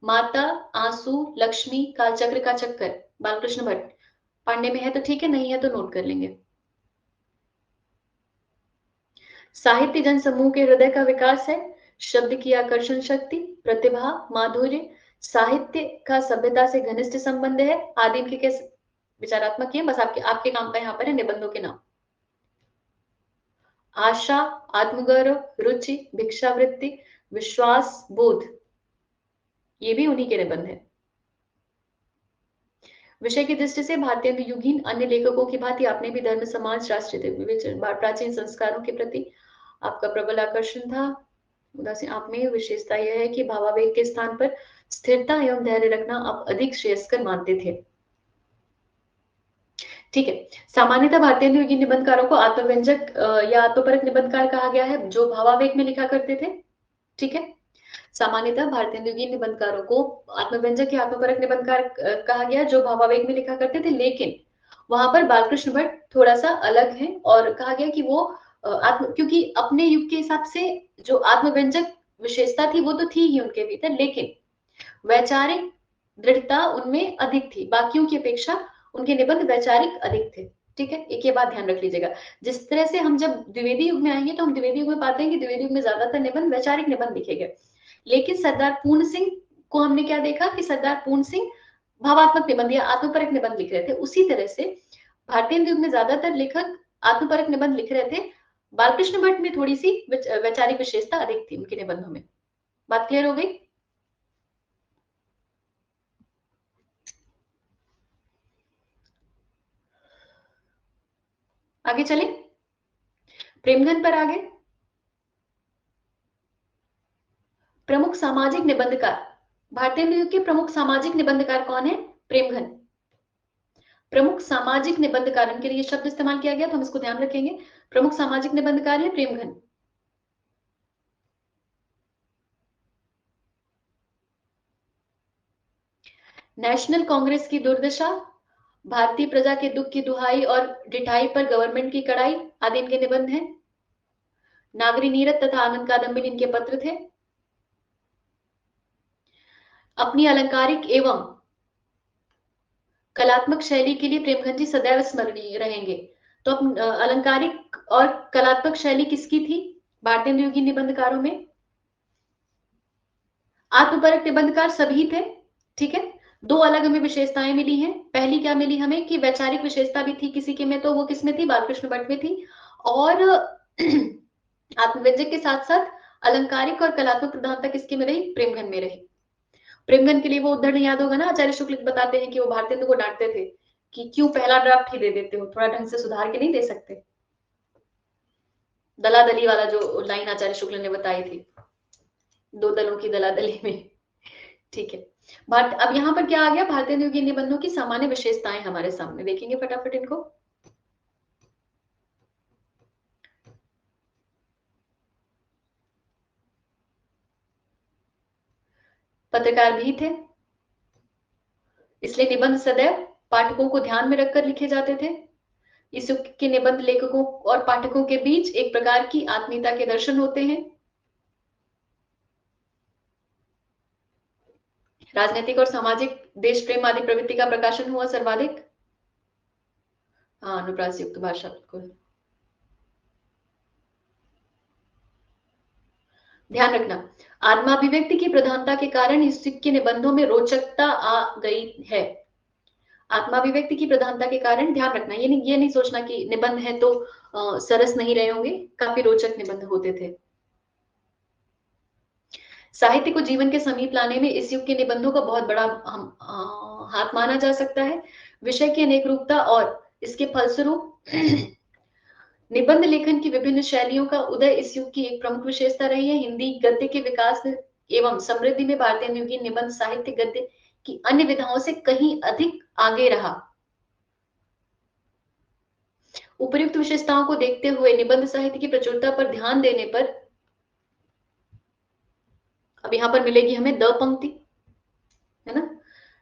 माता, आंसू, लक्ष्मी, कालचक्र का चक्कर, बालकृष्ण भट्ट। पांडे में है तो ठीक है, नहीं है तो नोट कर लेंगे। साहित्य जन समूह के हृदय का विकास है, शब्द की आकर्षण शक्ति, प्रतिभा, माधुर्य, साहित्य का सभ्यता से घनिष्ठ संबंध है, आदि इनके कैसे विचारात्मक है, बस आपके आपके काम का यहाँ पर है निबंधों के नाम। आशा, आत्मगौरव, रुचि, भिक्षावृत्ति, विश्वास, बोध, ये भी उन्हीं के निबंध है। विषय की दृष्टि से भारतीय युगीन अन्य लेखकों की भांति आपने भी धर्म, समाज, राष्ट्रीय प्राचीन संस्कारों के प्रति आपका प्रबल आकर्षण था। उदासीन आप में विशेषता यह है कि भावावेग के स्थान पर स्थिरता एवं धैर्य रखना आप अधिक श्रेयस्कर मानते थे। ठीक है। सामान्यतः भारतीय युगीन निबंधकारों को आत्मव्यंजक या आत्मपरक निबंधकार कहा गया है, जो भावावेग में लिखा करते थे। ठीक है। सामान्यतः भारतीय युगीन निबंधकारों को आत्मव्यंजक या आत्मपरक निबंधकार कहा गया, जो भावावेग में लिखा करते थे, लेकिन वहां पर बालकृष्ण भट्ट थोड़ा सा अलग है और कहा गया कि वो क्योंकि अपने युग के हिसाब से जो आत्मव्यंजक विशेषता थी वो तो थी ही उनके भीतर, लेकिन वैचारिक दृढ़ता उनमें अधिक थी, बाकियों की अपेक्षा उनके निबंध वैचारिक अधिक थे। ठीक है, एक ये बात ध्यान रख लीजिएगा। जिस तरह से हम जब द्विवेदी युग में आएंगे तो हम द्विवेदी युग में पाते हैं कि द्विवेदी युग में ज्यादातर निबंध वैचारिक निबंध लिखे गए, लेकिन सरदार पूर्ण सिंह को हमने क्या देखा कि सरदार पूर्ण सिंह भावात्मक निबंध या आत्मपरक निबंध लिख रहे थे। उसी तरह से भारतीय युग में ज्यादातर लेखक आत्मपरक निबंध लिख रहे थे। बालकृष्ण भट्ट में थोड़ी सी वैचारिक विशेषता अधिक थी उनके निबंधों में। बात क्लियर हो गई? आगे चले, प्रेमघन पर आगे। प्रमुख सामाजिक निबंधकार, भारतीय युग के प्रमुख सामाजिक निबंधकार कौन है? प्रेमघन। प्रमुख सामाजिक निबंधकार के लिए शब्द इस्तेमाल किया गया तो हम इसको ध्यान रखेंगे। प्रमुख सामाजिक निबंधकार है प्रेमघन। नेशनल कांग्रेस की दुर्दशा, भारतीय प्रजा के दुख की दुहाई और डिठाई पर गवर्नमेंट की कड़ाई, आदि इनके निबंध हैं। नागरी नीरद तथा आनंद कादम्बिनी इनके पत्र थे। अपनी अलंकारिक एवं कलात्मक शैली के लिए प्रेमघन जी सदैव स्मरणीय रहेंगे। तो अलंकारिक और कलात्मक शैली किसकी थी भारतीय युगीन निबंधकारों में? आत्मपरक निबंधकार सभी थे। ठीक है, दो अलग हमें विशेषताएं मिली हैं। पहली क्या मिली हमें कि वैचारिक विशेषता भी थी किसी के में, तो वो किसमें थी? बालकृष्ण भट्ट में थी। और आत्मव्यंजक के साथ साथ अलंकारिक और कलात्मक प्रधानता किसके में रही? प्रेमघन में रही। प्रेमघन के लिए वो उद्धरण याद होगा ना, आचार्य शुक्ल बताते हैं कि वो भारतेंदु को डांटते थे कि क्यों पहला ड्राफ्ट ही दे देते हो, थोड़ा ढंग से सुधार के नहीं दे सकते? दलादली वाला जो लाइन आचार्य शुक्ल ने बताई थी, दो दलों की दलादली में। ठीक है, भारत अब यहाँ पर क्या आ गया? भारतीय युगीन निबंधों की सामान्य विशेषताएं हमारे सामने देखेंगे फटाफट इनको। पत्रकार भी थे, इसलिए निबंध सदैव पाठकों को ध्यान में रखकर लिखे जाते थे। इस युग के निबंध लेखकों और पाठकों के बीच एक प्रकार की आत्मीयता के दर्शन होते हैं। राजनीतिक और सामाजिक देश प्रेम आदि प्रवृत्ति का प्रकाशन हुआ सर्वाधिक। हाँ, अनुप्रास युक्त भाषा, बिल्कुल ध्यान रखना। आत्माभिव्यक्ति की प्रधानता के कारण इस युग के निबंधों में रोचकता आ गई है। आत्माभिव्यक्ति की प्रधानता के कारण, ध्यान रखना, ये नहीं सोचना कि निबंध है तो सरस नहीं रहे होंगे, काफी रोचक निबंध होते थे। साहित्य को जीवन के समीप लाने में इस युग के निबंधों का बहुत बड़ा हाथ माना जा सकता है। विषय की अनेक रूपता और इसके फलस्वरूप निबंध लेखन की विभिन्न शैलियों का उदय इस युग की एक प्रमुख विशेषता रही है। हिंदी गद्य के विकास एवं समृद्धि में भारतीय युगीन निबंध साहित्य गद्य की अन्य विधाओं से कहीं अधिक आगे रहा। उपर्युक्त विशेषताओं को देखते हुए निबंध साहित्य की प्रचुरता पर ध्यान देने पर अब यहां पर मिलेगी हमें द पंक्ति, है ना?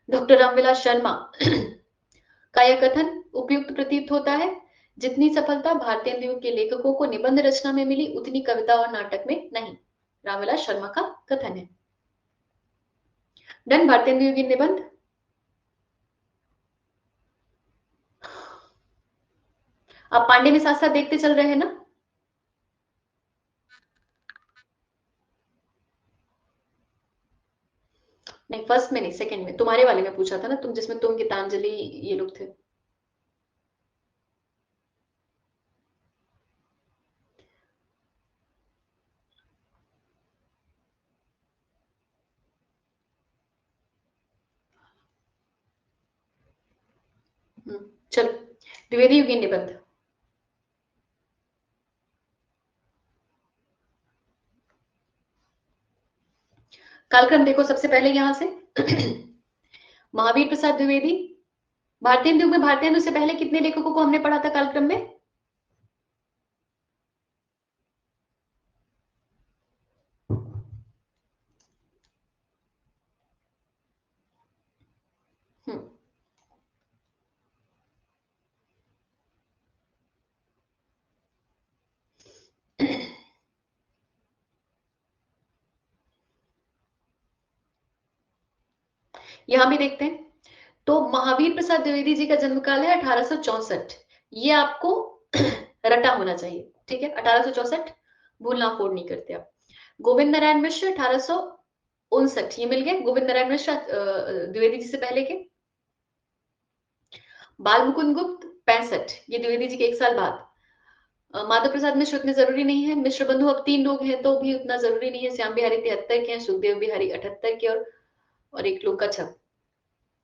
डॉक्टर रामविलास शर्मा का यह कथन उपयुक्त प्रतीत होता है। जितनी सफलता भारतेंदु के लेखकों को निबंध रचना में मिली उतनी कविता और नाटक में नहीं। रामविलास शर्मा का कथन है। डन। भारतेंदु की निबंध। आप पांडे में साथ साथ देखते चल रहे हैं ना? नहीं, फर्स्ट में नहीं, सेकंड में, तुम्हारे वाले में पूछा था ना तुम, जिसमें तुम, गीतांजलि, ये लोग थे। चलो, द्विवेदी युगीन निबंध। कालक्रम देखो सबसे पहले यहां से। महावीर प्रसाद द्विवेदी। भारतेंदु में भारतेंदु से पहले कितने लेखकों को हमने पढ़ा था कालक्रम में? हम्म यहां भी देखते हैं। तो महावीर प्रसाद द्विवेदी जी का जन्म काल है 1864। ये आपको रटा होना चाहिए, ठीक है? 1864, भूलना फोड़ नहीं करते आप। गोविंद नारायण मिश्र 1859, ये मिल गए। गोविंद नारायण मिश्र द्विवेदी जी से पहले के। बाल मुकुंद गुप्त 65, ये द्विवेदी जी के एक साल बाद। माधव प्रसाद मिश्र उतने जरूरी नहीं है। मिश्र बंधु अब 3 लोग हैं तो भी उतना जरूरी नहीं है। श्याम बिहारी 73 के हैं, सुखदेव बिहारी 78 के, और एक लोग का छप।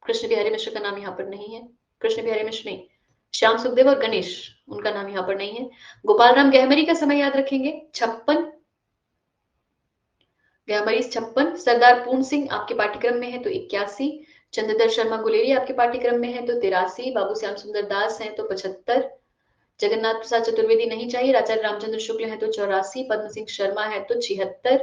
कृष्ण बिहारी मिश्र का नाम यहाँ पर नहीं है। कृष्ण बिहारी मिश्र नहीं, श्याम सुखदेव और गणेश, उनका नाम यहाँ पर नहीं है। गोपाल राम गहमरी का समय याद रखेंगे, 56, गहमरी 56। सरदार पूर्ण सिंह आपके पाठ्यक्रम में है तो 81। चंद्रधर शर्मा गुलेरी आपके पाठ्यक्रम में है तो 83। बाबू श्याम सुंदर दास है तो 75। जगन्नाथ प्रसाद चतुर्वेदी नहीं चाहिए। आचार्य रामचंद्र शुक्ल है तो 84। पद्म सिंह शर्मा है तो 76।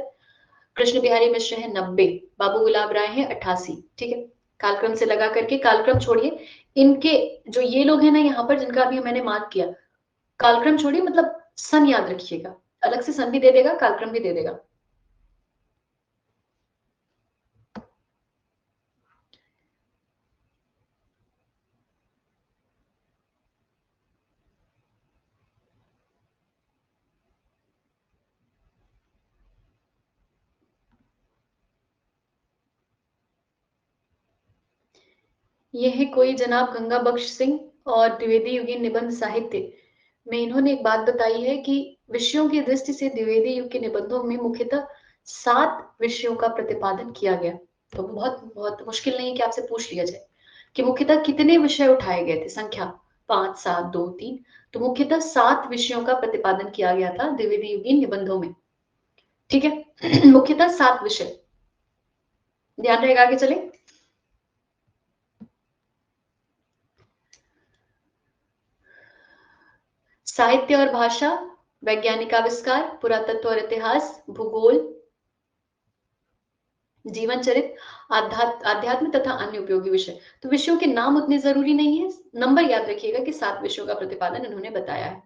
कृष्ण बिहारी मिश्र है 90। बाबू गुलाब राय है 88। ठीक है, कालक्रम से लगा करके, कालक्रम छोड़िए, इनके जो ये लोग हैं ना यहाँ पर जिनका अभी मैंने मार्क किया, कालक्रम छोड़िए, मतलब सन याद रखिएगा। अलग से सन भी दे देगा, कालक्रम भी दे देगा। यह है कोई जनाब गंगा बख्श सिंह और द्विवेदी युगीन निबंध साहित्य में इन्होंने एक बात बताई है कि विषयों की दृष्टि से द्विवेदी युग के निबंधों में मुख्यतः 7 विषयों का प्रतिपादन किया गया। तो बहुत बहुत मुश्किल नहीं कि आपसे पूछ लिया जाए कि मुख्यतः कितने विषय उठाए गए थे। संख्या 5, 7, 2, 3। तो मुख्यतः 7 विषयों का प्रतिपादन किया गया था द्विवेदी युगीन निबंधों में। ठीक है, मुख्यतः 7 विषय, ध्यान रहेगा। आगे चले। साहित्य और भाषा, वैज्ञानिक आविष्कार, पुरातत्व और इतिहास, भूगोल, जीवन चरित्र, आध्यात्म तथा अन्य उपयोगी विषय। तो विषयों के नाम उतने जरूरी नहीं है, नंबर याद रखिएगा कि 7 विषयों का प्रतिपादन इन्होंने बताया है।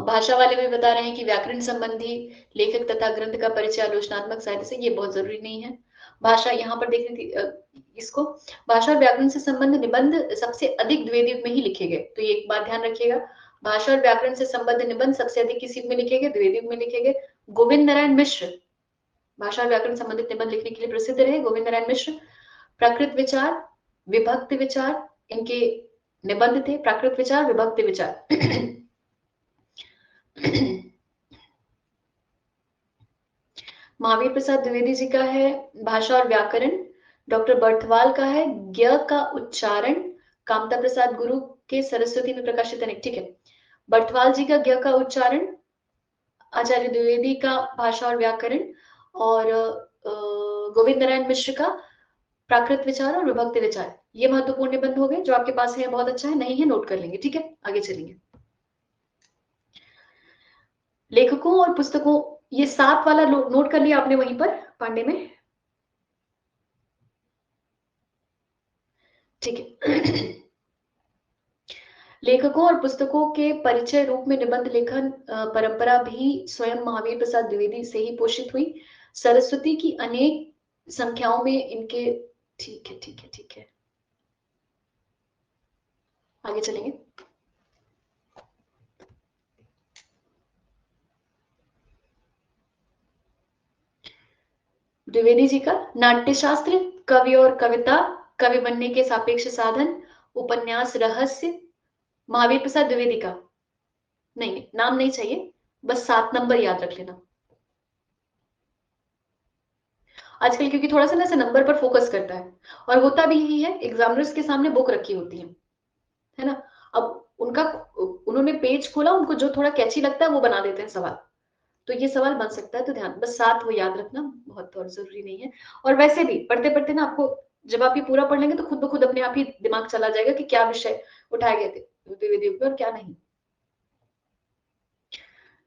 भाषा वाले भी बता रहे हैं कि व्याकरण संबंधी लेखक तथा ग्रंथ का परिचय आलोचनात्मक साहित्य से, ये बहुत जरूरी नहीं है। भाषा यहाँ पर देखने थी इसको, भाषा और व्याकरण से संबंध निबंध सबसे अधिक द्विवेदी युग में ही लिखे गए। तो ये एक बात ध्यान रखिएगा, भाषा और व्याकरण से संबंध निबंध सबसे अधिक किस युग में लिखे गए? द्विवेदी युग में लिखे गए। गोविंद नारायण मिश्र भाषा और व्याकरण संबंधित निबंध लिखने के लिए प्रसिद्ध रहे। गोविंद नारायण मिश्र प्राकृत विचार, विभक्त विचार, इनके निबंध थे। प्राकृत विचार, विभक्त विचार। महावीर प्रसाद द्विवेदी जी का है भाषा और व्याकरण। डॉक्टर बर्थवाल का है ज्ञ का उच्चारण। कामता प्रसाद गुरु के सरस्वती में प्रकाशित अनेक। ठीक है, बर्थवाल जी का ज्ञ का उच्चारण, आचार्य द्विवेदी का भाषा और व्याकरण, और गोविंद नारायण मिश्र का प्राकृत विचार और विभक्त विचार। ये महत्वपूर्ण निबंध हो गए। जो आपके पास है बहुत अच्छा है, नहीं है नोट कर लेंगे। ठीक है, आगे चलेंगे। लेखकों और पुस्तकों, ये 7 वाला नोट कर लिया आपने वहीं पर पांडे में। ठीक है। लेखकों और पुस्तकों के परिचय रूप में निबंध लेखन परंपरा भी स्वयं महावीर प्रसाद द्विवेदी से ही पोषित हुई। सरस्वती की अनेक संख्याओं में इनके, ठीक है ठीक है ठीक है, आगे चलेंगे। द्विवेदी जी का नाट्यशास्त्र, कवि और कविता, कवि बनने के सापेक्ष साधन, उपन्यास रहस्य, महावीर प्रसाद द्विवेदी का, नहीं नहीं नाम नहीं चाहिए, बस 7 नंबर याद रख लेना। आजकल क्योंकि थोड़ा सा ना ऐसे नंबर पर फोकस करता है, और होता भी यही है, एग्जामिनर्स के सामने बुक रखी होती है ना। अब उनका, उन्होंने पेज खोला, उनको जो थोड़ा कैची लगता है वो बना देते हैं सवाल, तो ये सवाल बन सकता है, तो ध्यान बस 7 वो याद रखना, बहुत और जरूरी नहीं है। और वैसे भी पढ़ते पढ़ते ना आपको, जब आप ये पूरा पढ़ लेंगे तो खुद ब खुद अपने आप ही दिमाग चला जाएगा कि क्या विषय उठाए गए थे द्विवेदी पे और क्या नहीं।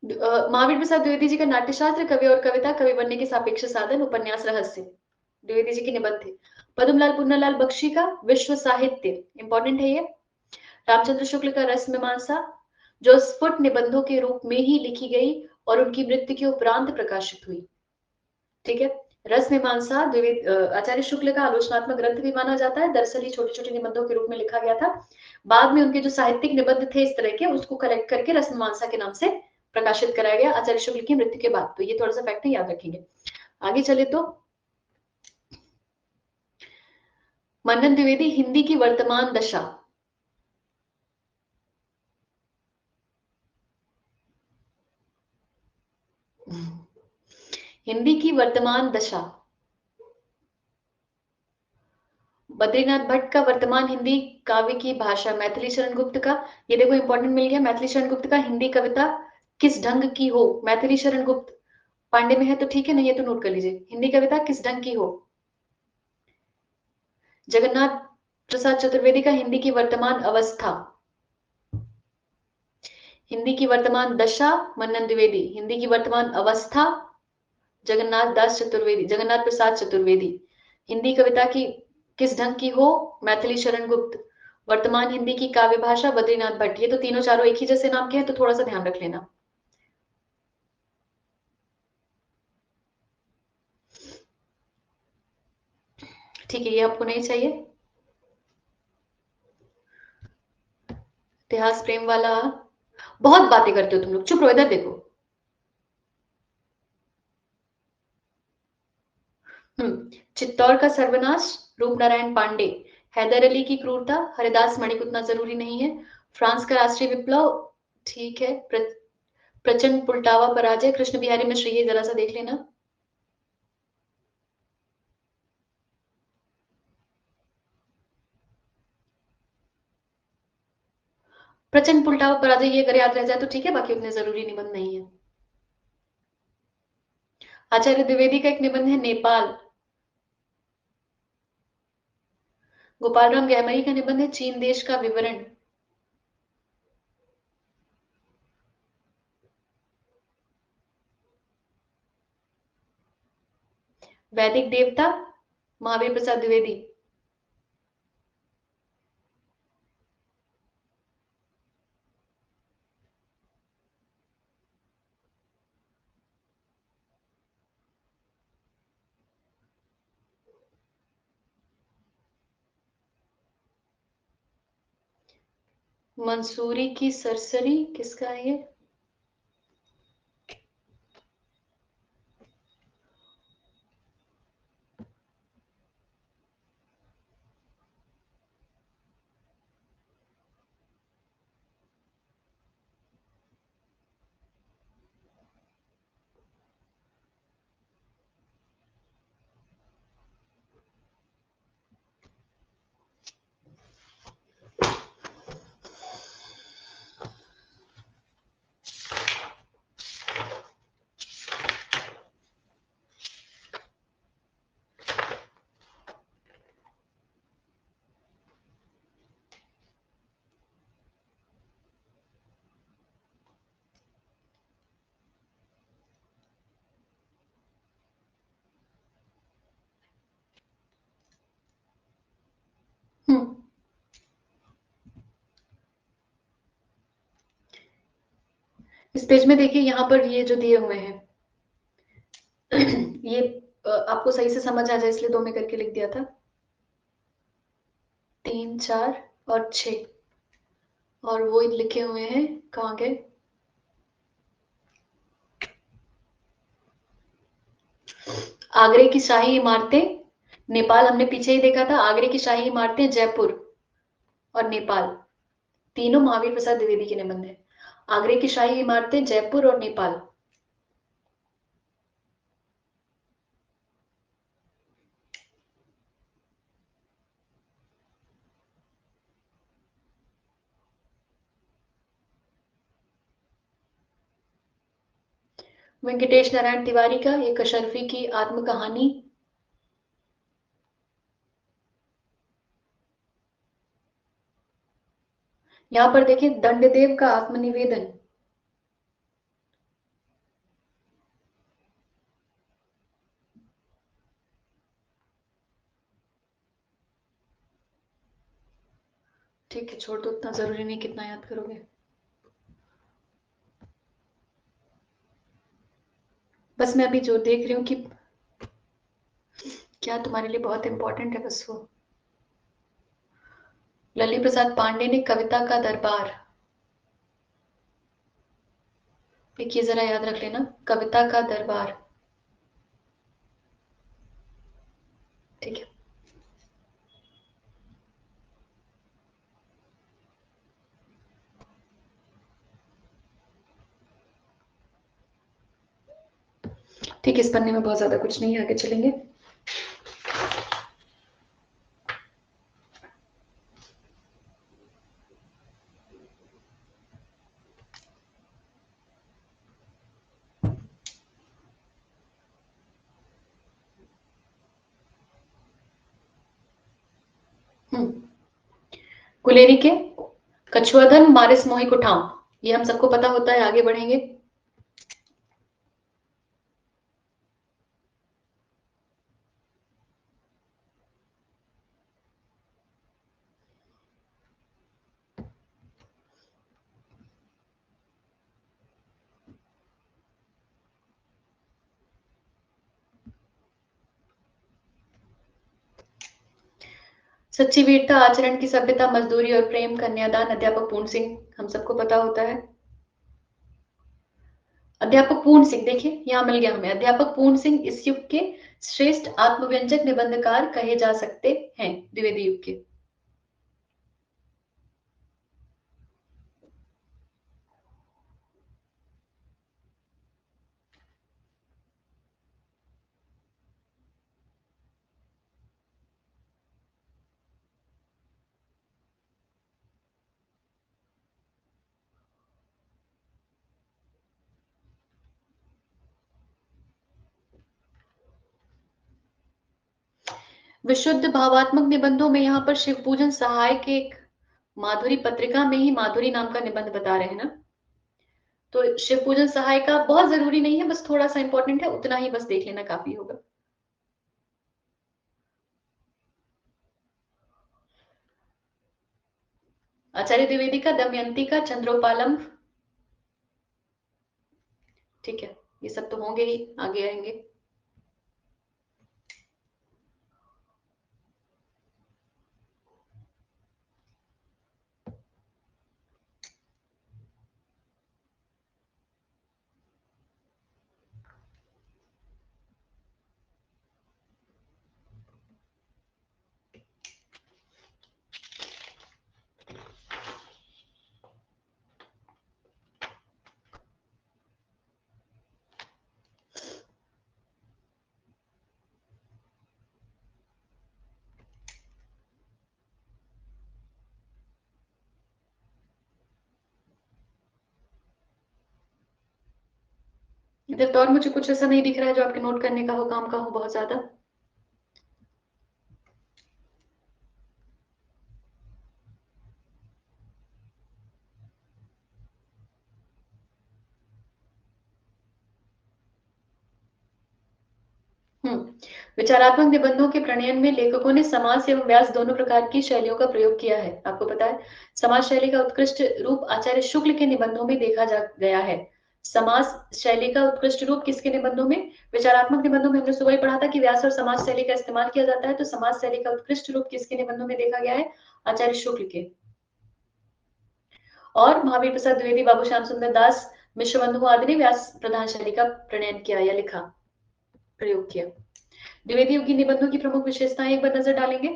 महावीर प्रसाद द्विवेदी जी का नाट्यशास्त्र, कवि और कविता, कवि बनने के सापेक्ष साधन, उपन्यास रहस्य, द्विवेदी जी के निबंध थे। पद्मलाल पुन्नालाल बख्शी का विश्व साहित्य, इंपॉर्टेंट है ये। रामचंद्र शुक्ल का रस मीमांसा, जो स्फुट निबंधों के रूप में ही लिखी गई और उनकी मृत्यु के उपरांत प्रकाशित हुई। ठीक है। रस मीमांसा आचार्य शुक्ल का आलोचनात्मक ग्रंथ भी माना जाता है, दरअसल ये छोटे छोटे निबंधों के रूप में लिखा गया था। बाद में उनके जो साहित्यिक निबंध थे इस तरह के, उसको कलेक्ट करके रस मीमांसा के नाम से प्रकाशित कराया गया आचार्य शुक्ल की मृत्यु के बाद। तो ये थोड़ा सा फैक्ट याद रखेंगे। आगे चले तो, मन्नन द्विवेदी, हिंदी की वर्तमान दशा। हिंदी की वर्तमान दशा, बद्रीनाथ भट्ट का वर्तमान हिंदी काव्य की भाषा, मैथिली शरण गुप्त का, ये देखो इंपॉर्टेंट मिल गया, मैथिली शरण गुप्त का हिंदी कविता किस ढंग की हो, मैथिली शरण गुप्त पांडे में है तो ठीक है, नहीं है तो नोट कर लीजिए, हिंदी कविता किस ढंग की हो। जगन्नाथ प्रसाद चतुर्वेदी का हिंदी की वर्तमान अवस्था, हिंदी की वर्तमान दशा मन्नन द्विवेदी, हिंदी की वर्तमान अवस्था जगन्नाथ दास चतुर्वेदी, जगन्नाथ प्रसाद चतुर्वेदी, हिंदी कविता की किस ढंग की हो मैथिली शरण गुप्त, वर्तमान हिंदी की काव्य भाषा बद्रीनाथ भट्ट। ये तो तीनों चारों एक ही जैसे नाम के हैं, तो थोड़ा सा ध्यान रख लेना। ठीक है, ये आपको नहीं चाहिए। इतिहास प्रेम वाला, बहुत बातें करते हो तुम लोग, चुप रहो, इधर देखो। चित्तौड़ का सर्वनाश, रूप नारायण पांडे, हैदर अली की क्रूरता, हरिदास मणिक उतना जरूरी नहीं है, फ्रांस का राष्ट्रीय विप्लव, ठीक है, प्रचंड पुल्टावा पराजय, कृष्ण बिहारी मिश्र, ये जरा सा देख लेना। प्रचंड पुल्टावा पराजय, ये अगर याद रह जाए तो ठीक है, बाकी उतने जरूरी निबंध नहीं है। आचार्य द्विवेदी का एक निबंध है नेपाल। गोपाल राम गहमरी का निबंध है चीन देश का विवरण। वैदिक देवता, महावीर प्रसाद द्विवेदी। मंसूरी की सरसरी किसका है ये? इस पेज में देखिए यहाँ पर ये जो दिए हुए हैं ये आपको सही से समझ आ जाए इसलिए 2 में करके लिख दिया था। 3, 4 और 6 और वो लिखे हुए हैं, कहाँ गए? आगरे की शाही इमारतें, नेपाल हमने पीछे ही देखा था। आगरे की शाही इमारतें, जयपुर और नेपाल, तीनों महावीर प्रसाद द्विवेदी के निबंध हैं। आगरे की शाही इमारतें, जयपुर और नेपाल। वेंकटेश नारायण तिवारी का एक अशरफी की आत्मकहानी। यहाँ पर देखिए दंडदेव का आत्मनिवेदन। ठीक है, छोड़ दो, इतना जरूरी नहीं, कितना याद करोगे। बस मैं अभी जो देख रही हूँ कि क्या तुम्हारे लिए बहुत इंपॉर्टेंट है, बस वो। लली प्रसाद पांडे ने कविता का दरबार, एक ये जरा याद रख लेना, कविता का दरबार। ठीक है। ठीक है, इस पन्ने में बहुत ज्यादा कुछ नहीं है, आगे चलेंगे। गुलेरी के कछुआधन मारिस मोहि कुठाम, ये हम सबको पता होता है, आगे बढ़ेंगे। सच्ची वीरता, आचरण की सभ्यता, मजदूरी और प्रेम, कन्यादान, अध्यापक पूर्ण सिंह, हम सबको पता होता है। अध्यापक पूर्ण सिंह, देखिए यहां मिल गया हमें, अध्यापक पूर्ण सिंह इस युग के श्रेष्ठ आत्मव्यंजक निबंधकार कहे जा सकते हैं, द्विवेदी युग के। विशुद्ध भावात्मक निबंधों में यहाँ पर शिव पूजन सहाय के एक माधुरी पत्रिका में ही माधुरी नाम का निबंध बता रहे हैं ना। तो शिव पूजन सहाय का बहुत जरूरी नहीं है, बस थोड़ा सा इंपॉर्टेंट है, उतना ही बस देख लेना काफी होगा। आचार्य द्विवेदी का दमयंती का चंद्रोपालम। ठीक है, ये सब तो होंगे ही, आगे आएंगे। इधर तो और मुझे कुछ ऐसा नहीं दिख रहा है जो आपके नोट करने का हो, काम का हो बहुत ज्यादा। विचारात्मक निबंधों के प्रणयन में लेखकों ने समास एवं व्यास दोनों प्रकार की शैलियों का प्रयोग किया है, आपको पता है। समास शैली का उत्कृष्ट रूप आचार्य शुक्ल के निबंधों में देखा जा गया है। समास शैली का उत्कृष्ट रूप किसके निबंधों में? विचारात्मक निबंधों में हमने सुबह ही पढ़ा था कि व्यास और समास शैली का इस्तेमाल किया जाता है, तो समास शैली का उत्कृष्ट रूप किसके निबंधों में देखा गया है? आचार्य शुक्ल के। और महावीर प्रसाद द्विवेदी, बाबू श्याम सुंदर दास, मिश्र बंधु आदि ने व्यास प्रधान शैली का प्रणयन किया या लिखा, प्रयोग किया। द्विवेदी युग की निबंधों की प्रमुख विशेषताएं एक बार नजर डालेंगे।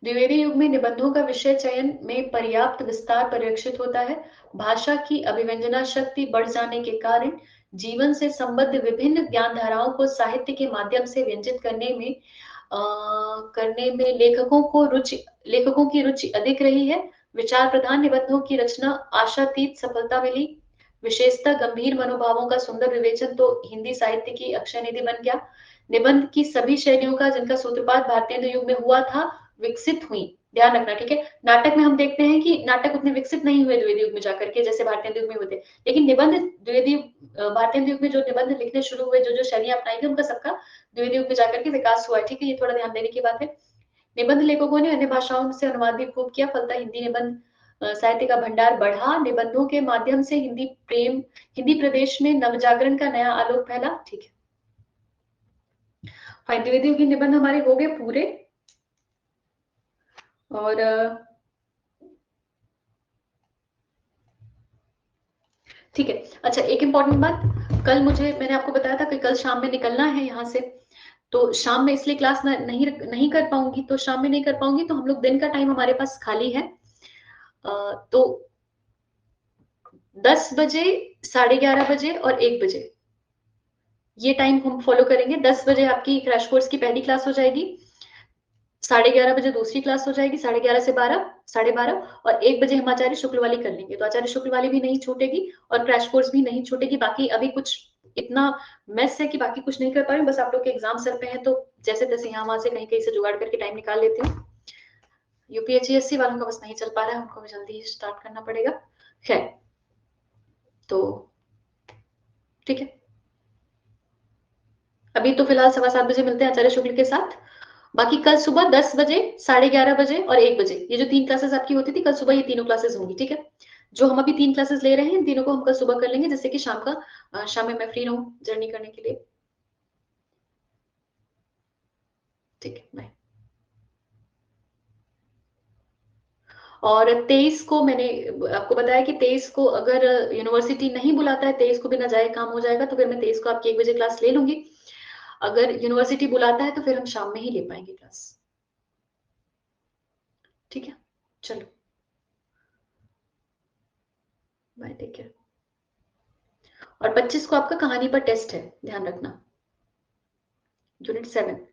द्विवेदी युग में निबंधों का विषय चयन में पर्याप्त विस्तार परिलक्षित होता है। भाषा की अभिव्यंजना शक्ति बढ़ जाने के कारण जीवन से संबद्ध विभिन्न ज्ञान धाराओं को साहित्य के माध्यम से व्यंजित करने में लेखकों की रुचि अधिक रही है। विचार प्रधान निबंधों की रचना आशातीत सफलता मिली। विशेषतः गंभीर मनोभावों का सुंदर विवेचन तो हिंदी साहित्य की अक्षय निधि बन गया। निबंध की सभी शैलियों का जिनका सूत्रपात भारतीय युग में हुआ था विकसित हुई। ध्यान रखना, ठीक है। नाटक में हम देखते हैं कि नाटक उतने विकसित नहीं हुए द्विवेदी युग में जाकर के जैसे भारतीय युग में हुए थे, लेकिन निबंध भारतीय युग में जो निबंध लिखने शुरू हुए, जो जो शैलियां अपनाई गई, उनका सबका द्विवेदी युग में जाकर के विकास हुआ है, ठीक है। ये थोड़ा ध्यान देने की बात है। निबंध लेखकों ने अन्य भाषाओं से अनुवाद भी खूब किया, फलतः हिंदी निबंध साहित्य का भंडार बढ़ा। निबंधों के माध्यम से हिंदी प्रदेश में नवजागरण का नया आलोक फैला, ठीक है। फाइन, द्विवेदी युग के निबंध हमारे हो गए पूरे। और ठीक है। अच्छा, एक इंपॉर्टेंट बात, कल मैंने आपको बताया था कि कल शाम में निकलना है यहाँ से, तो शाम में इसलिए क्लास नहीं कर पाऊंगी, तो शाम में नहीं कर पाऊंगी, तो हम लोग दिन का टाइम हमारे पास खाली है। तो 10 बजे, 11:30 बजे और 1 बजे ये टाइम हम फॉलो करेंगे। 10 बजे आपकी क्रैश कोर्स की पहली क्लास हो जाएगी, 11:30 बजे दूसरी क्लास हो जाएगी, 11:30 से 12, 12:30, और 1 बजे हम आचार्य शुक्ल वाली कर लेंगे। तो आचार्य शुक्ल वाली भी नहीं छूटेगी और क्रैश कोर्स भी नहीं छूटेगी। बाकी अभी कुछ इतना मेस है कि बाकी कुछ नहीं कर पा रही, बस आप लोग के एग्जाम सर पे हैं, तो जैसे तैसे यहाँ वहां से कहीं कहीं से जुगाड़ करके टाइम निकाल लेती हूँ। यूपीएचएससी वालों का बस नहीं चल पा रहा है, उनको भी जल्दी ही स्टार्ट करना पड़ेगा। खैर, तो ठीक है, अभी तो फिलहाल 7:15 बजे मिलते हैं आचार्य शुक्ल के साथ। बाकी कल सुबह 10 बजे, 11:30 बजे और 1 बजे ये जो 3 क्लासेस आपकी होती थी, कल सुबह ये तीनों क्लासेस होंगी, ठीक है। जो हम अभी 3 क्लासेस ले रहे हैं, इन तीनों को हम कल सुबह कर लेंगे, जिससे कि शाम में मैं फ्री रहूं जर्नी करने के लिए, ठीक है। बाय। और 23 को मैंने आपको बताया कि 23 को अगर यूनिवर्सिटी नहीं बुलाता है, 23 को भी ना जाए काम हो जाएगा, तो फिर मैं 23 को आपकी 1 बजे क्लास ले लूंगी। अगर यूनिवर्सिटी बुलाता है तो फिर हम शाम में ही ले पाएंगे क्लास, ठीक है। चलो, बाय, टेक केयर। और 25 को आपका कहानी पर टेस्ट है, ध्यान रखना, यूनिट 7।